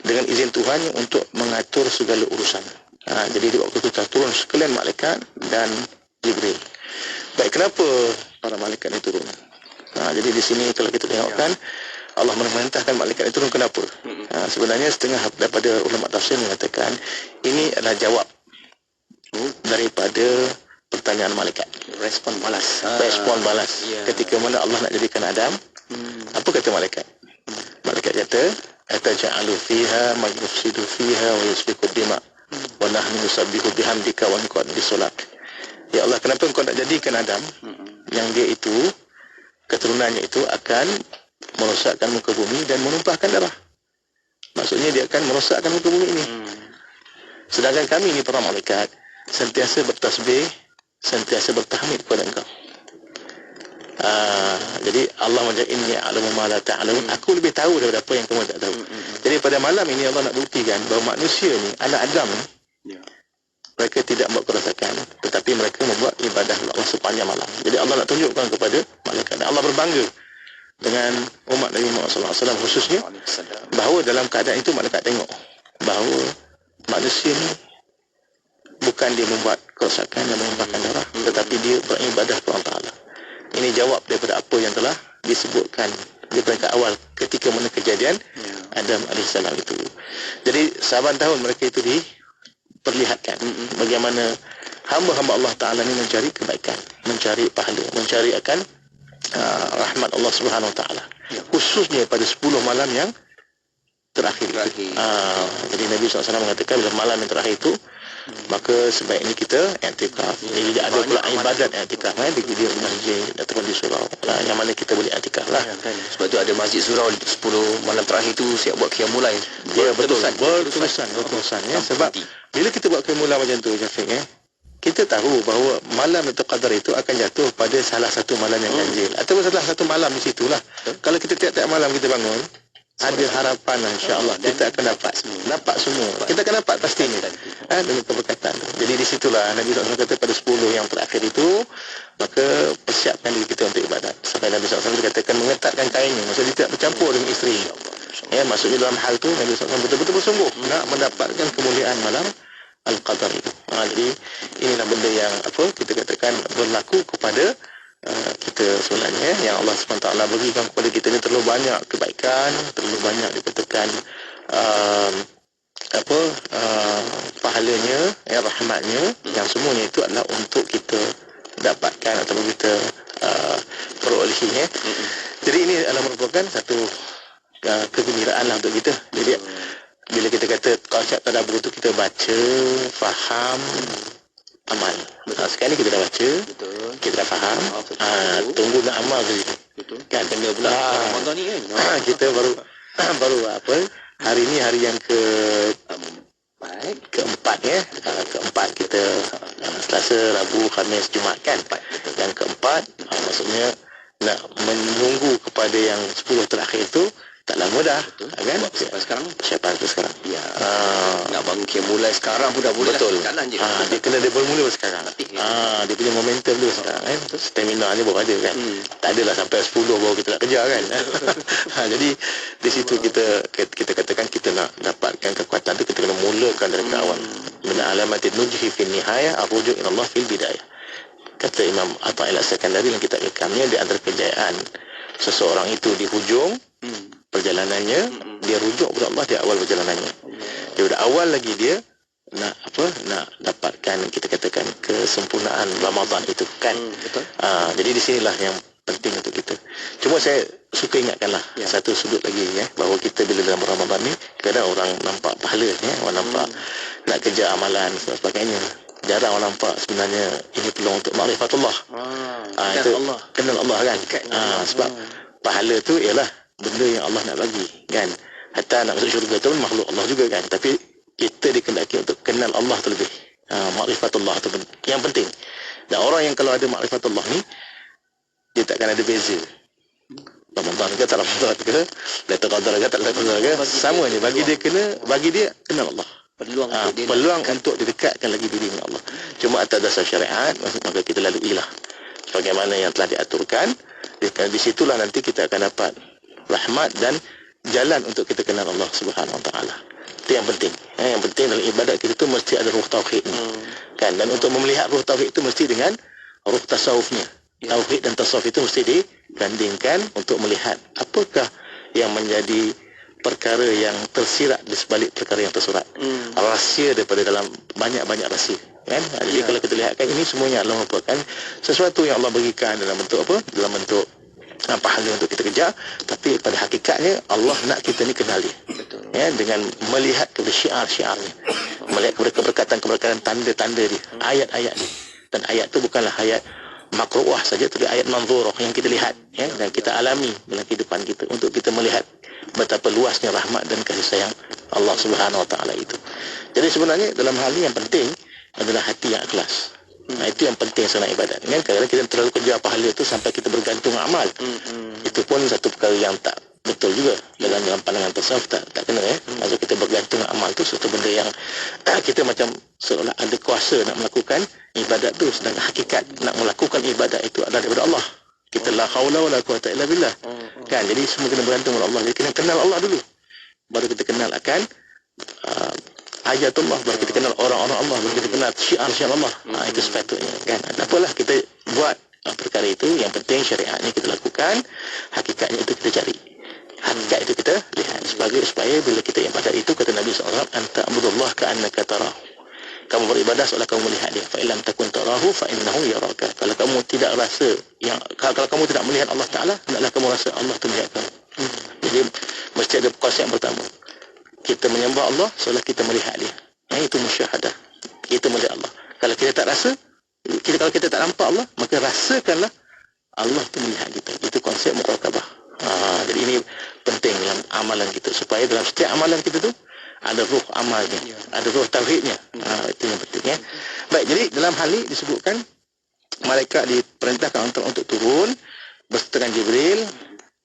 dengan izin Tuhan untuk mengatur segala urusan. Jadi di waktu itu telah turun sekalian malaikat dan Jibril. Baik, kenapa para malaikat ini turun? Jadi di sini kalau kita tengokkan, Allah memerintahkan malaikat itu turun, kenapa? Sebenarnya setengah daripada ulama tafsir mengatakan ini adalah jawab daripada pertanyaan malaikat. Respon balas. Respon balas. Ketika mana Allah nak jadikan Adam, apa kata malaikat? Malaikat kata, ataj'alu fiha man yufsidu fiha wa yusfiku dima wa nahnu nusabbihu bihamdika wa nuqaddisu lak. Ya Allah, kenapa engkau nak jadikan Adam yang dia itu keturunannya itu akan merosakkan muka bumi dan menumpahkan darah? Maksudnya dia akan merosakkan muka bumi ini. Sedangkan kami ni para malaikat sentiasa bertasbih, sentiasa bertahmid kepada engkau. Jadi Allah menjadi inni a'lamu ma la ta'lamun, aku lebih tahu daripada apa yang kamu tak tahu. Jadi pada malam ini Allah nak buktikan bahawa manusia ni, anak Adam ni, mereka tidak membuat kerosakan, tetapi mereka membuat ibadah Allah sepanjang malam. Jadi Allah nak tunjukkan kepada malaikat, dan Allah berbangga dengan umat Nabi Muhammad SAW khususnya, bahawa dalam keadaan itu malaikat tengok bahawa manusia ni bukan dia membuat kerosakan dan menumpahkan darah, tetapi dia beribadah kepada Allah Ta'ala. Ini jawab daripada apa yang telah disebutkan daripada awal ketika mana kejadian Adam AS itu. Jadi saban tahun mereka itu diperlihatkan bagaimana hamba-hamba Allah Ta'ala ini mencari kebaikan, mencari pahala, mencari akan rahmat Allah Subhanahu Wa Ta'ala, khususnya pada 10 malam yang terakhir. Jadi Nabi SAW mengatakan bila malam yang terakhir itu, maka sebaiknya kita i'tikaf. Jadi ada pula ibadat i'tikaf di masjid ataupun di surau yang mana kita boleh i'tikaf lah. Sebab tu ada masjid surau 10 malam terakhir tu siap buat qiyamul lail. Ya, betul. Berterusan ya. Sebab bila kita buat qiyamul lail macam tu Syafiq kita tahu bahawa malam Lailatul Qadar itu akan jatuh pada salah satu malam yang ganjil ataupun salah satu malam di situlah. Kalau kita tiap-tiap malam kita bangun, ada harapan insya-Allah kita akan dapat semua. Kita akan dapat pastinya. Dengan keberkatan. Jadi di situlah Nabi SAW kata pada 10 yang terakhir itu, maka persiapkan diri kita untuk ibadat. Sampai Nabi SAW katakan mengetatkan kainnya, maksudnya tidak bercampur dengan isteri. Ya, maksudnya dalam hal itu Nabi SAW betul-betul bersungguh nak mendapatkan kemuliaan malam Al-Qadar itu. Jadi inilah benda yang kita katakan berlaku kepada kita sebenarnya, yang Allah SWT berikan kepada kita ni terlalu banyak kebaikan, terlalu banyak dikatakan pahalanya, rahmatnya, yang semuanya itu adalah untuk kita dapatkan atau kita perolehinya. Jadi ini adalah merupakan satu kegembiraan lah untuk kita. Jadi bila kita kata konsep tadabbur itu kita baca, faham, amal. Sekarang ni kita dah baca, kita dah faham, tunggu nak amal ke situ. Kan kena pula Ramadan ni kan. Kita baru hari ni hari yang keempat ya. Keempat kita Selasa, Rabu, Khamis, Jumaat kan. Yang keempat maksudnya nak menunggu kepada yang 10 terakhir tu taklah mudah, kan? Persiapan sekarang. Ya. Nak bangun qiyamul lail sekarang pun dah boleh. Betul. Jalan je. Dia kena dia bermula sekarang. Dia punya momentum dulu sekarang kan. Stamina ni baru ada kan. Tak adalah sampai 10 baru kita nak kejar kan. Jadi di situ kita katakan kita nak dapatkan kekuatan tu, kita kena mulakan dari awal. Min alamatin nujhi fil nihayah, arruju ila Allah fil bidayah. kata Imam Atha Al-Sakandari dalam kitab Ikamnya, di antara kejayaan seseorang itu di hujung perjalanannya, dia rujuk kepada Allah di awal perjalanannya. Dia dah awal lagi dia nak dapatkan, kita katakan, kesempurnaan Ramadan itu kan. Betul. Jadi di sinilah yang penting untuk kita. Cuma saya suka ingatkanlah satu sudut lagi, bahawa kita bila dalam Ramadan ni kadang orang nampak pahala, orang nampak nak kerja amalan dan sebagainya. Jarang orang nampak sebenarnya ini peluang untuk ma'rifatullah. Itu Allah, kenal Allah kan. Sebab pahala tu ialah benda yang Allah nak bagi kan. Hatta nak masuk syurga tu makhluk Allah juga kan. Tapi kita dikehendaki untuk kenal Allah terlebih. Ma'rifatullah tu yang penting. Dan orang yang kalau ada ma'rifatullah ni, dia takkan ada beza. Ramadan ke tak Ramadan ke, Lailatul Qadar ke tak Lailatul Qadar ke, sama je. Bagi dia kenal Allah. Peluang untuk didekatkan lagi diri dengan Allah. Cuma atas dasar syariat, maka kita laluilah sebagaimana yang telah diaturkan. Di situlah nanti kita akan dapat rahmat dan jalan untuk kita kenal Allah Subhanahu Wa Taala. Itu yang penting. Yang penting dalam ibadat kita tu mesti ada ruh tauhid ni. Kan? Dan untuk melihat ruh tauhid itu mesti dengan ruh tasawufnya. Tauhid dan tasawuf itu mesti digandingkan untuk melihat apakah yang menjadi perkara yang tersirat di sebalik perkara yang tersurat. Rahsia daripada dalam banyak-banyak rahsia. Kan? Jadi kalau kita lihat kan, ini semuanya adalah merupakan sesuatu yang Allah berikan dalam bentuk apa? Dalam bentuk pahala untuk kita kejar, tapi pada hakikatnya Allah nak kita ni kenal dia. Betul. Dengan melihat kepada syiar-syiarnya, melihat kepada keberkatan-keberkatan, tanda-tanda dia, ayat-ayat dia. Dan ayat tu bukanlah ayat makruah saja, tapi ayat manzurah yang kita lihat, dan kita alami dalam kehidupan kita, untuk kita melihat betapa luasnya rahmat dan kasih sayang Allah Subhanahu Wa Taala itu. Jadi sebenarnya dalam hal ini yang penting adalah hati yang ikhlas. Itu yang penting sangat ibadat. Kan kadang-kadang kita terlalu kejar pahala itu sampai kita bergantung amal. Itu pun satu perkara yang tak betul juga. Dalam pandangan tasawuf tak kena. Maksud kita bergantung amal tu satu benda yang kita macam seolah ada kuasa nak melakukan ibadat tu, sedangkan hakikat nak melakukan ibadat itu adalah daripada Allah. Kita la haula wala quwata illa billah. Kan, jadi semua kena bergantung kepada Allah. Jadi kena kenal Allah dulu, baru kita kenal akan ayatullah, baru kita kenal orang-orang Allah, baru kita kenal syiar-syiar Allah. Itu sepatutnya kan. Apalah kita buat perkara itu, yang penting syariatnya kita lakukan, hakikatnya itu kita cari, hakikat itu kita lihat, supaya bila kita ibadat itu, kata Nabi SAW, anta abudullah ka'annaka tarahu, kamu beribadah seolah kamu melihat dia. Fa illam takun tarahu fa innahu yaraka. Kalau kamu tidak rasa kalau kamu tidak melihat Allah Taala, hendaklah kamu rasa Allah tu melihat kamu. Jadi mesti ada konsep yang pertama. Kita menyembah Allah seolah kita melihat dia. Itu musyahadah. Kita melihat Allah. Kalau kita tak rasa, kalau kita tak nampak Allah, maka rasakanlah Allah tu melihat kita. Itu konsep muraqabah. Jadi ini penting dalam amalan kita, supaya dalam setiap amalan kita tu ada ruh amalnya, ada ruh tauhidnya. Itu yang penting. Baik, jadi dalam hal ini disebutkan malaikat diperintahkan untuk turun berserta Jibril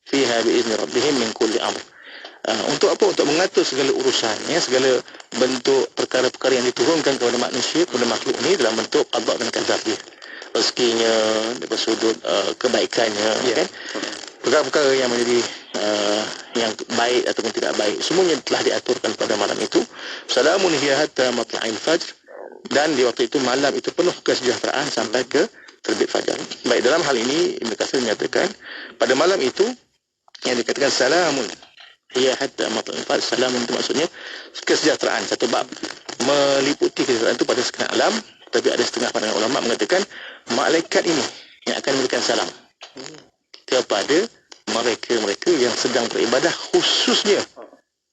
fiha biizni rabbihim min kulli amr. Untuk apa? Untuk mengatur segala urusan, segala bentuk perkara-perkara yang diturunkan kepada manusia, kepada makhluk ni dalam bentuk qada dan qadar dia. Rezekinya, daripada sudut kebaikannya, kan? Perkara-perkara yang menjadi yang baik ataupun tidak baik, semuanya telah diaturkan pada malam itu. Salamun hiya hatta matla'il fajr, dan di waktu itu malam itu penuh kesejahteraan sampai ke terbit fajar. Baik, dalam hal ini Ibnu Katsir menyatakan pada malam itu yang dikatakan salamun hiya hatta matla'il fajr, salamun itu maksudnya kesejahteraan, satu bab meliputi kesejahteraan itu pada sekian alam. Tapi ada setengah pandangan ulama mengatakan malaikat ini yang akan memberikan salam kepada mereka-mereka yang sedang beribadah, khususnya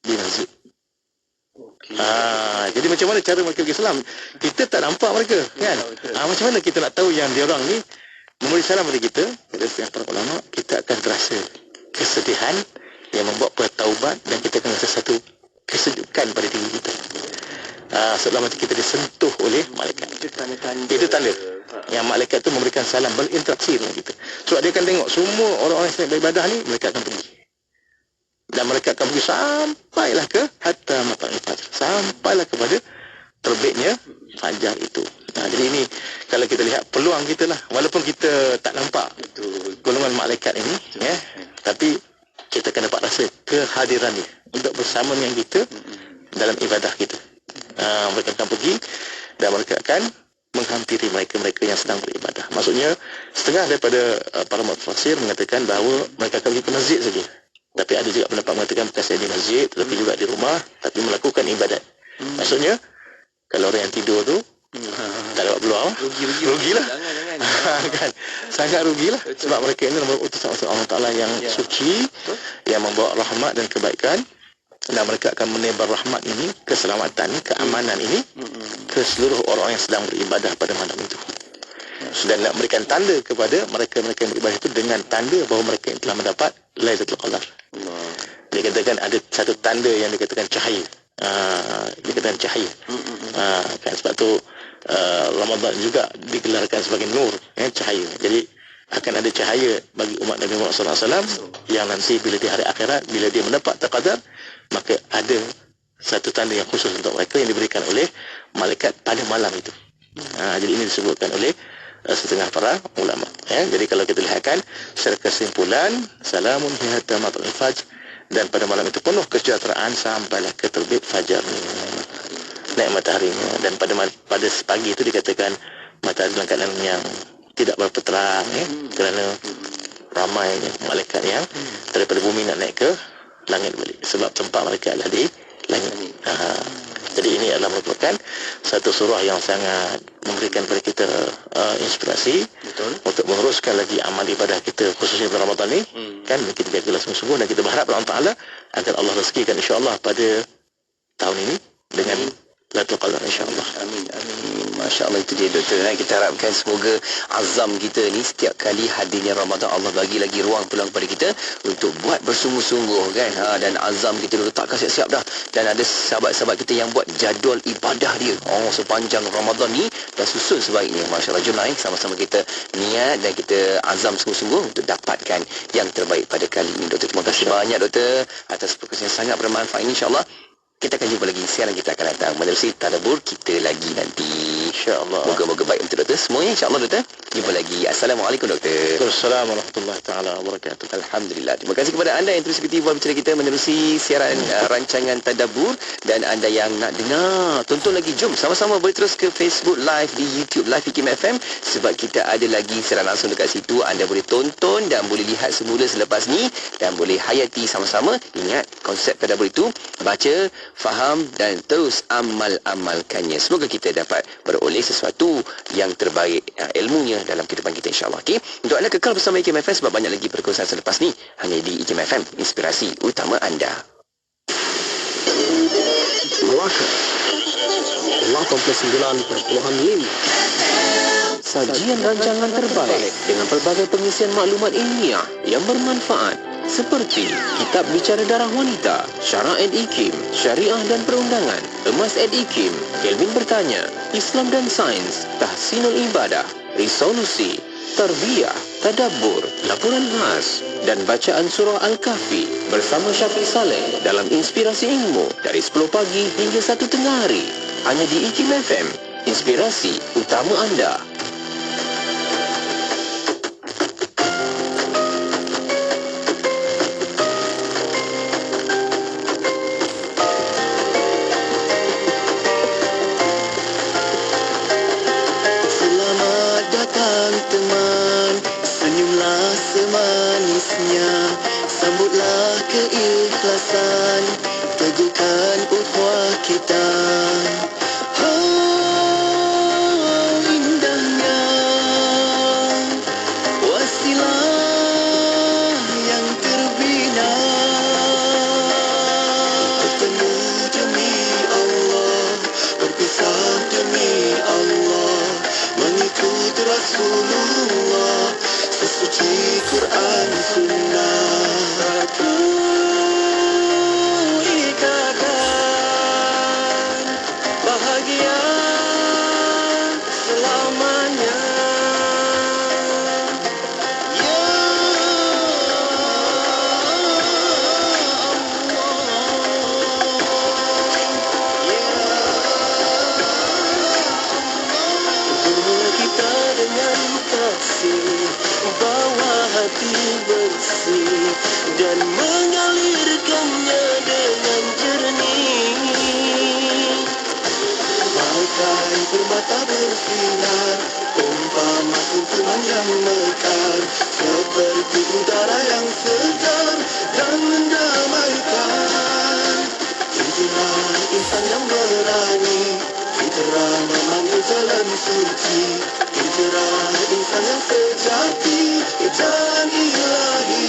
di masjid. Jadi macam mana cara mereka beri salam? Kita tak nampak mereka, kan? Macam mana kita nak tahu yang dia orang ni memberi salam kepada kita? Kata setengah para ulama, kita akan terasa kesedihan yang membuat bertaubat, dan kita akan rasa satu kesejukan pada diri kita. Setelah mati kita disentuh oleh malaikat. Itu tanda yang malaikat itu memberikan salam, berinteraksi dengan kita. Sebab dia akan tengok semua orang-orang yang sedang beribadah ni, mereka akan pergi. Dan mereka akan pergi sampailah ke hatta matla'il fajr, sampailah kepada terbitnya fajar itu. Jadi ini kalau kita lihat peluang kita lah, walaupun kita tak nampak golongan malaikat ini, tapi kita akan dapat rasa kehadiran dia untuk bersama dengan kita dalam ibadah kita. Mereka akan pergi dan mereka akan menghampiri mereka-mereka yang sedang beribadah. Maksudnya, setengah daripada para mufassir mengatakan bahawa mereka akan pergi ke masjid saja. Tapi ada juga pendapat mengatakan bukan saja di masjid, tetapi juga di rumah, tapi melakukan ibadat. Maksudnya, kalau orang yang tidur tu, tak dapat peluang, rugilah. Kan? Sangat rugilah. Sebab mereka ini adalah utusan Allah Ta'ala yang suci, yang membawa rahmat dan kebaikan. Dan mereka akan menebar rahmat ini, keselamatan, keamanan ini ke seluruh orang yang sedang beribadah pada malam itu. Dan nak memberikan tanda kepada mereka-mereka yang beribadah itu dengan tanda bahawa mereka yang telah mendapat Lailatul Qadar. Dia katakan ada satu tanda yang dikatakan cahaya. Dikatakan cahaya. Kan sebab tu Ramadan juga digelarkan sebagai nur, cahaya. Jadi akan ada cahaya bagi umat Nabi Muhammad SAW yang nanti bila di hari akhirat, bila dia mendapat taqadar, maka ada satu tanda yang khusus untuk mereka yang diberikan oleh malaikat pada malam itu. Jadi ini disebutkan oleh setengah para ulama. Jadi kalau kita lihatkan secara kesimpulan, salamun hiya hatta matla'il fajr, dan pada malam itu penuh kesejahteraan sampailah ke terbit fajar, naik mataharinya. Dan pada pagi itu dikatakan matahari dalam keadaan yang tidak berapa terang, kerana ramainya malaikat yang daripada bumi nak naik ke langit balik, sebab tempat mereka adalah di langit. Jadi ini adalah merupakan satu surah yang sangat memberikan kepada kita inspirasi. Betul. Untuk meneruskan lagi amal ibadah kita, khususnya pada Ramadan ni. Kan kita jagalah sungguh-sungguh, dan kita berharap Allah Ta'ala agar Allah rezekikan insya-Allah pada tahun ini dengan Lailatul Qadar insya-Allah. Amin. Masya Allah, itu dia doktor. Kita harapkan semoga azam kita ni setiap kali hadirnya Ramadan, Allah bagi lagi ruang peluang kepada kita untuk buat bersungguh-sungguh kan. Dan azam kita letakkan siap-siap dah. Dan ada sahabat-sahabat kita yang buat jadual ibadah dia sepanjang Ramadan ni dah susun sebaiknya. Masya Allah, jomlah sama-sama kita niat dan kita azam sungguh-sungguh untuk dapatkan yang terbaik pada kali ini doktor. Terima kasih banyak doktor atas perkongsian sangat bermanfaat ini, insya-Allah. Kita akan jumpa lagi, siaran kita akan datang menerusi tadabbur kita lagi nanti, insya-Allah. Moga-moga baik untuk doktor semuanya, insya-Allah doktor. Jumpa lagi. Assalamualaikum doktor. Assalamualaikum warahmatullahi taala wabarakatuh. Alhamdulillah. Terima kasih kepada anda yang terus ikuti buat bicara kita menerusi siaran rancangan tadabbur. Dan anda yang nak dengar, tonton lagi, jom sama-sama boleh terus ke Facebook Live, di YouTube Live IKIM FM, sebab kita ada lagi siaran langsung dekat situ. Anda boleh tonton dan boleh lihat semula selepas ni, dan boleh hayati sama-sama. Ingat konsep tadabbur itu baca, faham dan terus amal-amalkannya. Semoga kita dapat beroleh sesuatu yang terbaik ilmunya dalam kehidupan kita, insya-Allah. Okey, untuk anda kekal bersama IKIM FM sebab banyak lagi perkongsian selepas ni hanya di IKIM FM, inspirasi utama anda. Melaka 89.5 Sajian rancangan terbaik dengan pelbagai pengisian maklumat ilmiah yang bermanfaat seperti Kitab Bicara Darah Wanita, Syarah IKIM, Syariah dan Perundangan, Emas IKIM, Kelvin Bertanya, Islam dan Sains, Tahsinul Ibadah, Resolusi, Tarbiyah, Tadabbur, Laporan Khas dan Bacaan Surah Al-Kahfi bersama Syafiq Saleh dalam Inspirasi Ilmu dari 10 pagi hingga 1 tengah hari. Hanya di IKIM FM, inspirasi utama anda. Teman, senyumlah semanisnya, sambutlah keikhlasan, teguhkan ukhuwah kita. Indahnya wasilah yang terbina, bertemu demi Allah, berpisah demi Allah, mengikut Rasulullah, sesuci Quran Sunnah. Satu ikatan bahagia selamanya. Ya kita dengan kasih, bawa hati bersih dan mengalirkannya dengan jernih. Baik bagai permata bersinar, umpama kuntulan yang mekar, seperti udara yang segar dan mendamaikan. Itulah insan yang berani, fitrah memanggil jalan suci. Itulah insan yang sejati, jalan ilahi.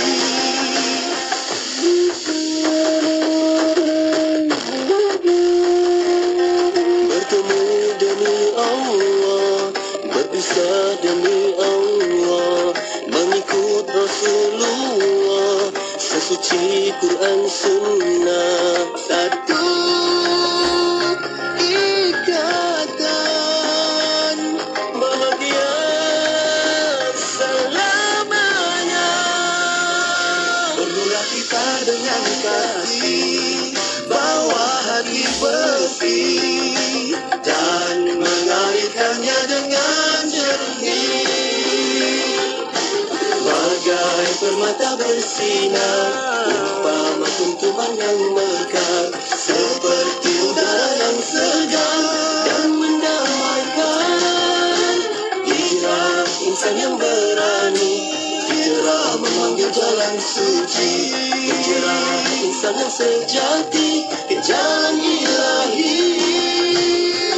Bertemu demi Allah, berpisah demi Allah, mengikut Rasulullah, sesuci Quran Sunnah. Satu ikatan bahagia selamanya. Bermula kita dengan kasih, bawa hati bersih, dan mengalirkannya dengan jernih. Bagai permata bersinar, umpama kuntulan yang mekar, seperti udara yang segar dan mendamaikan. Inilah insan yang berani, fitrah memanggil jalan suci. Inilah insan yang sejati, jalan ilahi.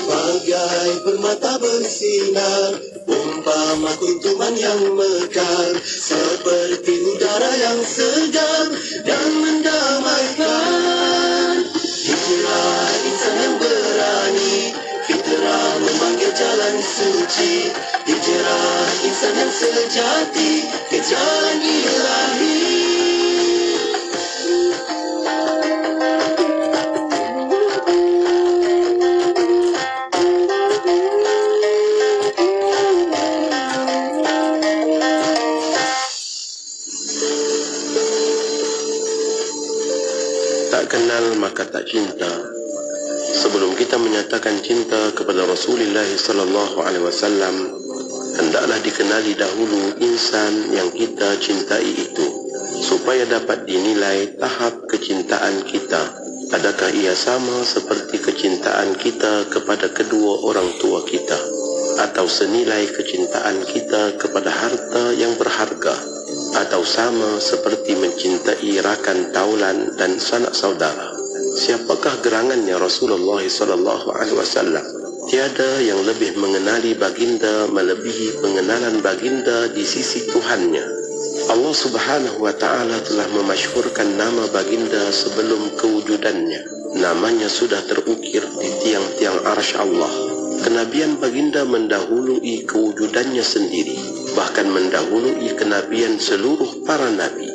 Bagai permata bersinar, umpama kuntulan yang mekar, seperti udara yang segar dan mendamaikan. Itulah insan yang berani, fitrah memanggil jalan suci. Itulah insan yang sejati, jalan ilahi. Tak kenal maka tak cinta. Sebelum kita menyatakan cinta kepada Rasulullah sallallahu alaihi wasallam, hendaklah dikenali dahulu insan yang kita cintai itu, supaya dapat dinilai tahap kecintaan kita. Adakah ia sama seperti kecintaan kita kepada kedua orang tua kita, atau senilai kecintaan kita kepada harta yang berharga, atau sama seperti mencintai rakan taulan dan sanak saudara. Siapakah gerangannya Rasulullah sallallahu alaihi wasallam? Tiada yang lebih mengenali baginda melebihi pengenalan baginda di sisi Tuhannya. Allah Subhanahu wa taala telah memasyhurkan nama baginda sebelum kewujudannya. Namanya sudah terukir di tiang-tiang arsy Allah. Kenabian baginda mendahului kewujudannya sendiri, bahkan mendahului kenabian seluruh para nabi.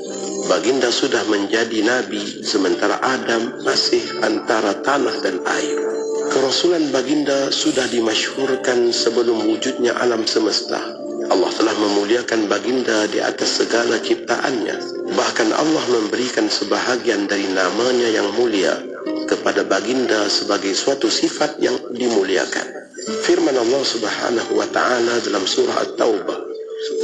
Baginda sudah menjadi nabi sementara Adam masih antara tanah dan air. Kerasulan baginda sudah dimasyhurkan sebelum wujudnya alam semesta. Allah telah memuliakan baginda di atas segala ciptaannya. Bahkan Allah memberikan sebahagian dari namanya yang mulia kepada baginda sebagai suatu sifat yang dimuliakan. Firman Allah Subhanahu wa taala dalam surah At-Taubah,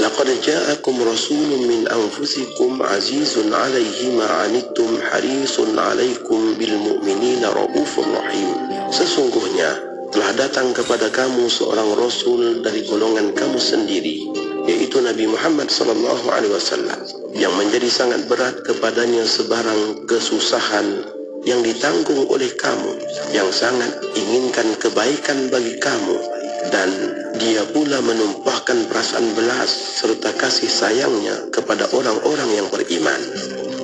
"Laqad ja'akum rasulun min anfusikum azizun 'alaihi ma 'anittum harisun 'alaikum bil mu'minina raufur rahim." Sesungguhnya telah datang kepada kamu seorang rasul dari golongan kamu sendiri, yaitu Nabi Muhammad sallallahu alaihi wasallam, yang menjadi sangat berat kepadanya sebarang kesusahan yang ditanggung oleh kamu, yang sangat inginkan kebaikan bagi kamu, dan dia pula menumpahkan perasaan belas serta kasih sayangnya kepada orang-orang yang beriman.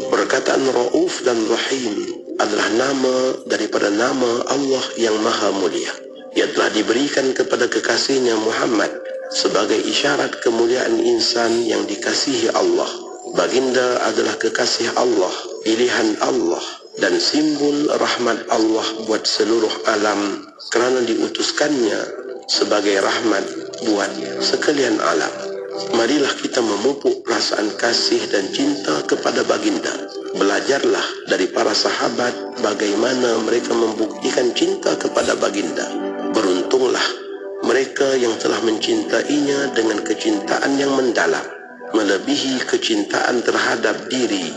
Perkataan Rauf dan Rahim adalah nama daripada nama Allah yang Maha Mulia. Ia telah diberikan kepada kekasihnya Muhammad sebagai isyarat kemuliaan insan yang dikasihi Allah. Baginda adalah kekasih Allah, pilihan Allah, dan simbol rahmat Allah buat seluruh alam, kerana diutuskannya sebagai rahmat buat sekalian alam. Marilah kita memupuk perasaan kasih dan cinta kepada baginda. Belajarlah dari para sahabat bagaimana mereka membuktikan cinta kepada baginda. Beruntunglah mereka yang telah mencintainya dengan kecintaan yang mendalam, melebihi kecintaan terhadap diri,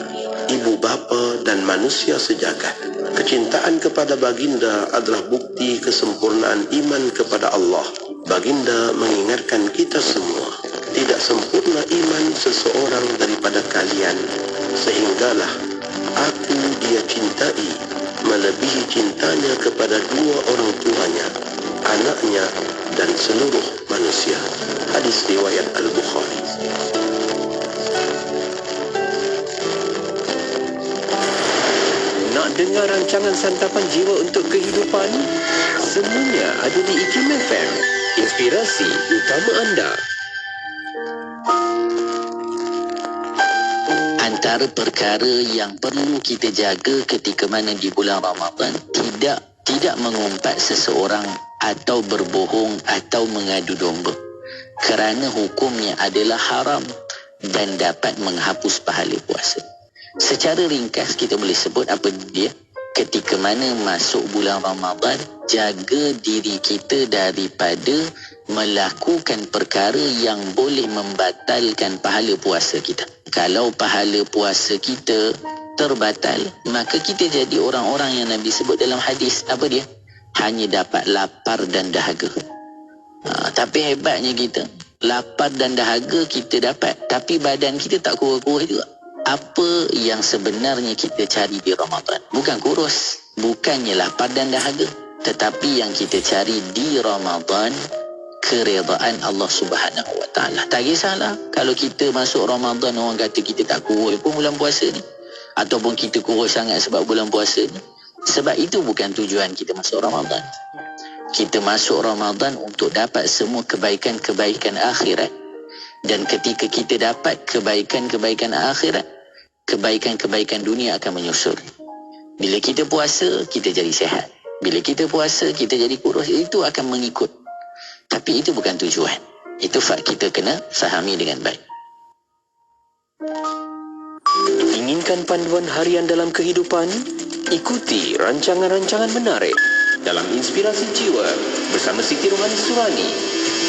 ibu bapa dan manusia sejagat. Kecintaan kepada baginda adalah bukti kesempurnaan iman kepada Allah. Baginda mengingatkan kita semua, tidak sempurna iman seseorang daripada kalian, sehinggalah aku dia cintai melebihi cintanya kepada dua orang tuanya, anaknya dan seluruh manusia. Hadis riwayat Al-Bukhari. Nak dengar rancangan santapan jiwa untuk kehidupan? Semuanya ada di IKIM FM. Inspirasi utama anda. Antara perkara yang perlu kita jaga ketika mana di bulan Ramadan, tidak mengumpat seseorang atau berbohong atau mengadu domba, kerana hukumnya adalah haram dan dapat menghapus pahala puasa. Secara ringkas kita boleh sebut apa dia? Ketika mana masuk bulan Ramadan, jaga diri kita daripada melakukan perkara yang boleh membatalkan pahala puasa kita. Kalau pahala puasa kita terbatal, maka kita jadi orang-orang yang Nabi sebut dalam hadis. Apa dia? Hanya dapat lapar dan dahaga. Tapi hebatnya kita, lapar dan dahaga kita dapat, tapi badan kita tak kurus-kurus juga. Apa yang sebenarnya kita cari di Ramadan? Bukan kurus, bukannya lapar dan dahaga, tetapi yang kita cari di Ramadan, keredaan Allah Subhanahu Wa Taala. Tak kisahlah kalau kita masuk Ramadan orang kata kita tak kurus pun bulan puasa ni, ataupun kita kurus sangat sebab bulan puasa ni. Sebab itu bukan tujuan kita masuk Ramadan. Kita masuk Ramadan untuk dapat semua kebaikan-kebaikan akhirat. Dan ketika kita dapat kebaikan-kebaikan akhirat, kebaikan-kebaikan dunia akan menyusul. Bila kita puasa, kita jadi sihat. Bila kita puasa, kita jadi kurus. Itu akan mengikut. Tapi itu bukan tujuan. Itu kita kena fahami dengan baik. Inginkan panduan harian dalam kehidupan? Ikuti rancangan-rancangan menarik dalam Inspirasi Jiwa bersama Siti Rohani Surani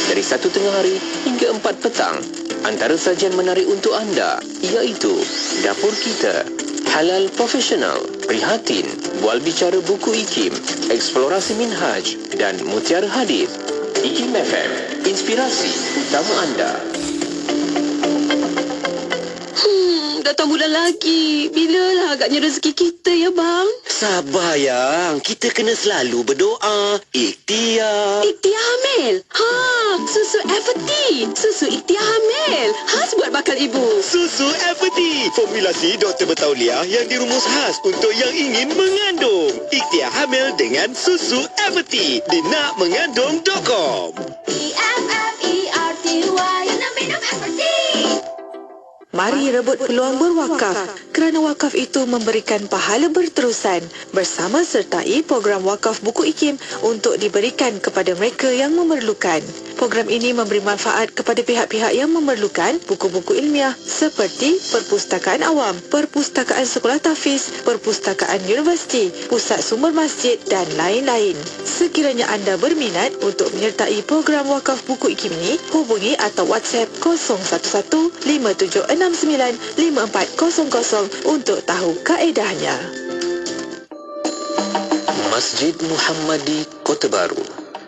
dari 1 tengah hari hingga 4 petang. Antara sajian menarik untuk anda iaitu Dapur Kita, Halal Profesional, Prihatin, Bual Bicara Buku IKIM, Eksplorasi Minhaj dan Mutiara Hadis. IKIM FM, inspirasi utama anda. Datang bulan lagi. Bilalah agaknya rezeki kita ya bang? Sabar yang, kita kena selalu berdoa. Ikhtiar. Ikhtiar hamil. Susu Everty. Susu ikhtiar hamil. Khas buat bakal ibu. Susu Everty, formulasi Dr. Bertauliah yang dirumus khas untuk yang ingin mengandung. Ikhtiar hamil dengan Susu Everty di nakmengandung.com. EFFERTY minum Everty. Mari rebut peluang berwakaf kerana wakaf itu memberikan pahala berterusan. Bersama sertai program wakaf buku IKIM untuk diberikan kepada mereka yang memerlukan. Program ini memberi manfaat kepada pihak-pihak yang memerlukan buku-buku ilmiah seperti perpustakaan awam, perpustakaan sekolah tahfiz, perpustakaan universiti, pusat sumber masjid dan lain-lain. Sekiranya anda berminat untuk menyertai program wakaf buku IKIM ini, hubungi atau WhatsApp 011-5769-5400 untuk tahu kaedahnya. Masjid Muhammadi Kota Baru.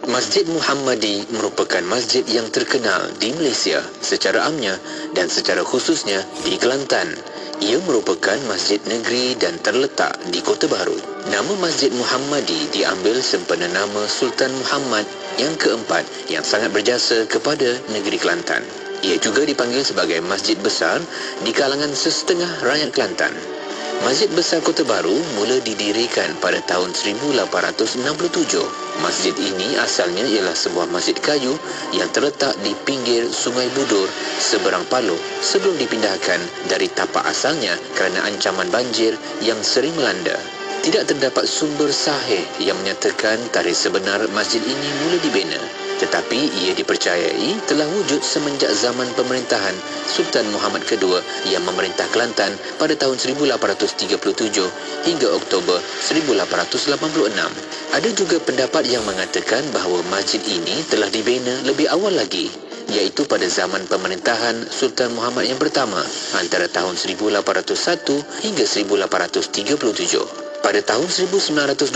Masjid Muhammadi merupakan masjid yang terkenal di Malaysia secara amnya dan secara khususnya di Kelantan. Ia merupakan masjid negeri dan terletak di Kota Baru. Nama Masjid Muhammadi diambil sempena nama Sultan Muhammad yang keempat yang sangat berjasa kepada negeri Kelantan. Ia juga dipanggil sebagai masjid besar di kalangan sesetengah rakyat Kelantan. Masjid Besar Kota Baru mula didirikan pada tahun 1867. Masjid ini asalnya ialah sebuah masjid kayu yang terletak di pinggir Sungai Budur, seberang Paloh, sebelum dipindahkan dari tapak asalnya kerana ancaman banjir yang sering melanda. Tidak terdapat sumber sahih yang menyatakan tarikh sebenar masjid ini mula dibina, tetapi ia dipercayai telah wujud semenjak zaman pemerintahan Sultan Muhammad II yang memerintah Kelantan pada tahun 1837 hingga Oktober 1886. Ada juga pendapat yang mengatakan bahawa masjid ini telah dibina lebih awal lagi. iaitu pada zaman pemerintahan Sultan Muhammad yang pertama antara tahun 1801 hingga 1837. Pada tahun 1921,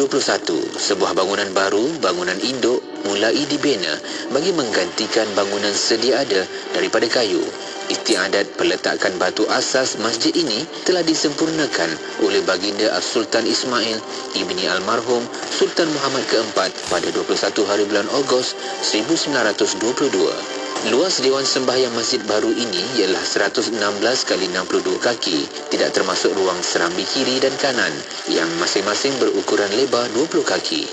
sebuah bangunan baru, bangunan induk, mulai dibina bagi menggantikan bangunan sedia ada daripada kayu. Istiadat peletakan batu asas masjid ini telah disempurnakan oleh baginda Sultan Ismail ibni almarhum Sultan Muhammad keempat pada 21 hari bulan Ogos 1922. Luas Dewan Sembahyang Masjid baru ini ialah 116 kali 62 kaki, tidak termasuk ruang serambi kiri dan kanan yang masing-masing berukuran lebar 20 kaki.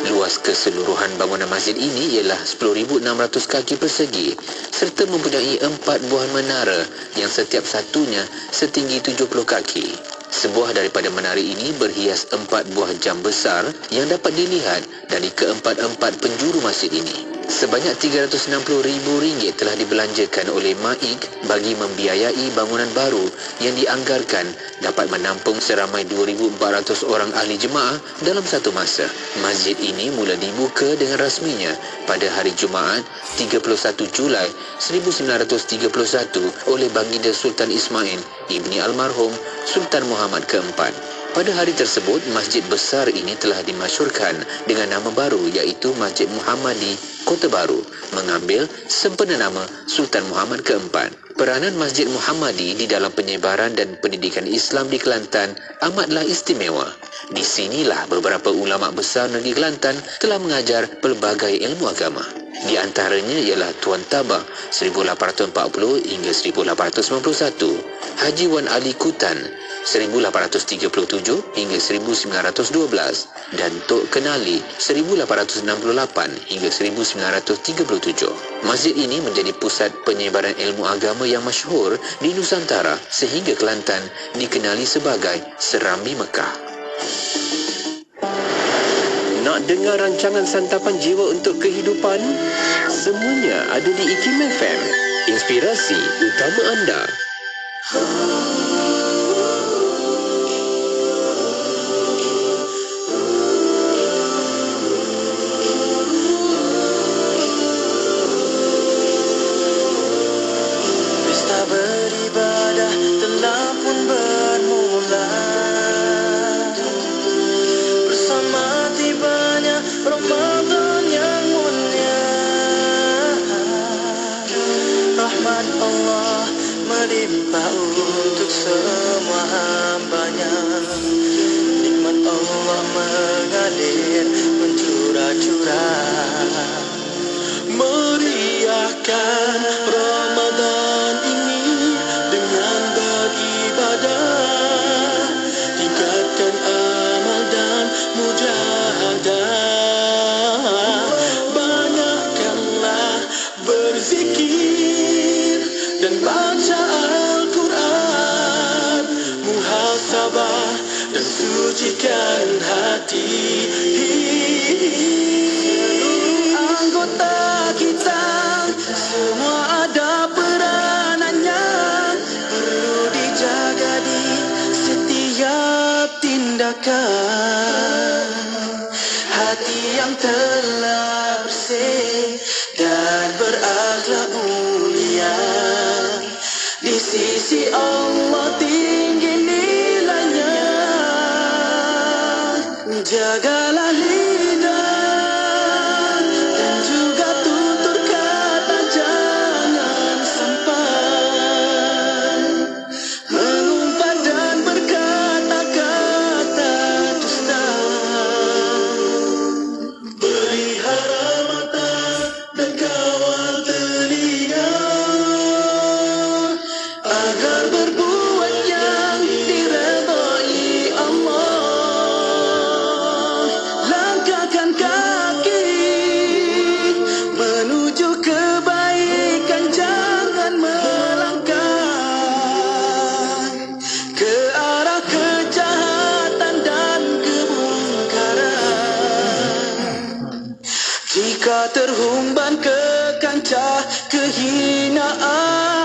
Luas keseluruhan bangunan masjid ini ialah 10,600 kaki persegi serta mempunyai 4 buah menara yang setiap satunya setinggi 70 kaki. Sebuah daripada menara ini berhias 4 buah jam besar yang dapat dilihat dari keempat-empat penjuru masjid ini. Sebanyak RM360,000 telah dibelanjakan oleh Maik bagi membiayai bangunan baru yang dianggarkan dapat menampung seramai 2,400 orang ahli jemaah dalam satu masa. Masjid ini mula dibuka dengan rasminya pada hari Jumaat 31 Julai 1931 oleh baginda Sultan Ismail ibni almarhum Sultan Muhammad keempat. Pada hari tersebut, masjid besar ini telah dimasyhurkan dengan nama baru iaitu Masjid Muhammadi Kota Baru, mengambil sempena nama Sultan Muhammad keempat. Peranan Masjid Muhammadi di dalam penyebaran dan pendidikan Islam di Kelantan amatlah istimewa. Di sinilah beberapa ulama besar negeri Kelantan telah mengajar pelbagai ilmu agama. Di antaranya ialah Tuan Tabah 1840 hingga 1891, Haji Wan Ali Kutan 1837 hingga 1912 dan Tok Kenali 1868 hingga 1937. Masjid ini menjadi pusat penyebaran ilmu agama yang masyhur di Nusantara sehingga Kelantan dikenali sebagai Serambi Mekah. Nak dengar rancangan santapan jiwa untuk kehidupan? Semuanya ada di IKIM FM. Inspirasi utama anda. Pesta beribadah telah pun bermula bersama tibanya Ramadan yang mulia. Rahmat Allah melimpah untuk semua hambanya. Nikmat Allah mengalir mencurah-curah. Meriahkan Ramadan ini dengan beribadah, tingkatkan amal dan mujahadah. Banyakkanlah berzikir dan baca Al-Quran, muhasabah dan sucikan hati. Seluruh anggota kita semua ada peranannya, perlu dijaga di setiap tindakan. Hati yang telah bersih dan berakhlak mulia, di sisi Allah tinggi nilainya. Jagalah lidah dan juga tutur kata, jangan sampai mengumpat dan berkata-kata dusta. Pelihara mata dan kawal telinga agar berbuat yang diredai Allah. Langkahkan kaki menuju kebaikan, jangan melangkah ke arah kejahatan dan kemungkaran. Jika terhumban ke kancah kehinaan,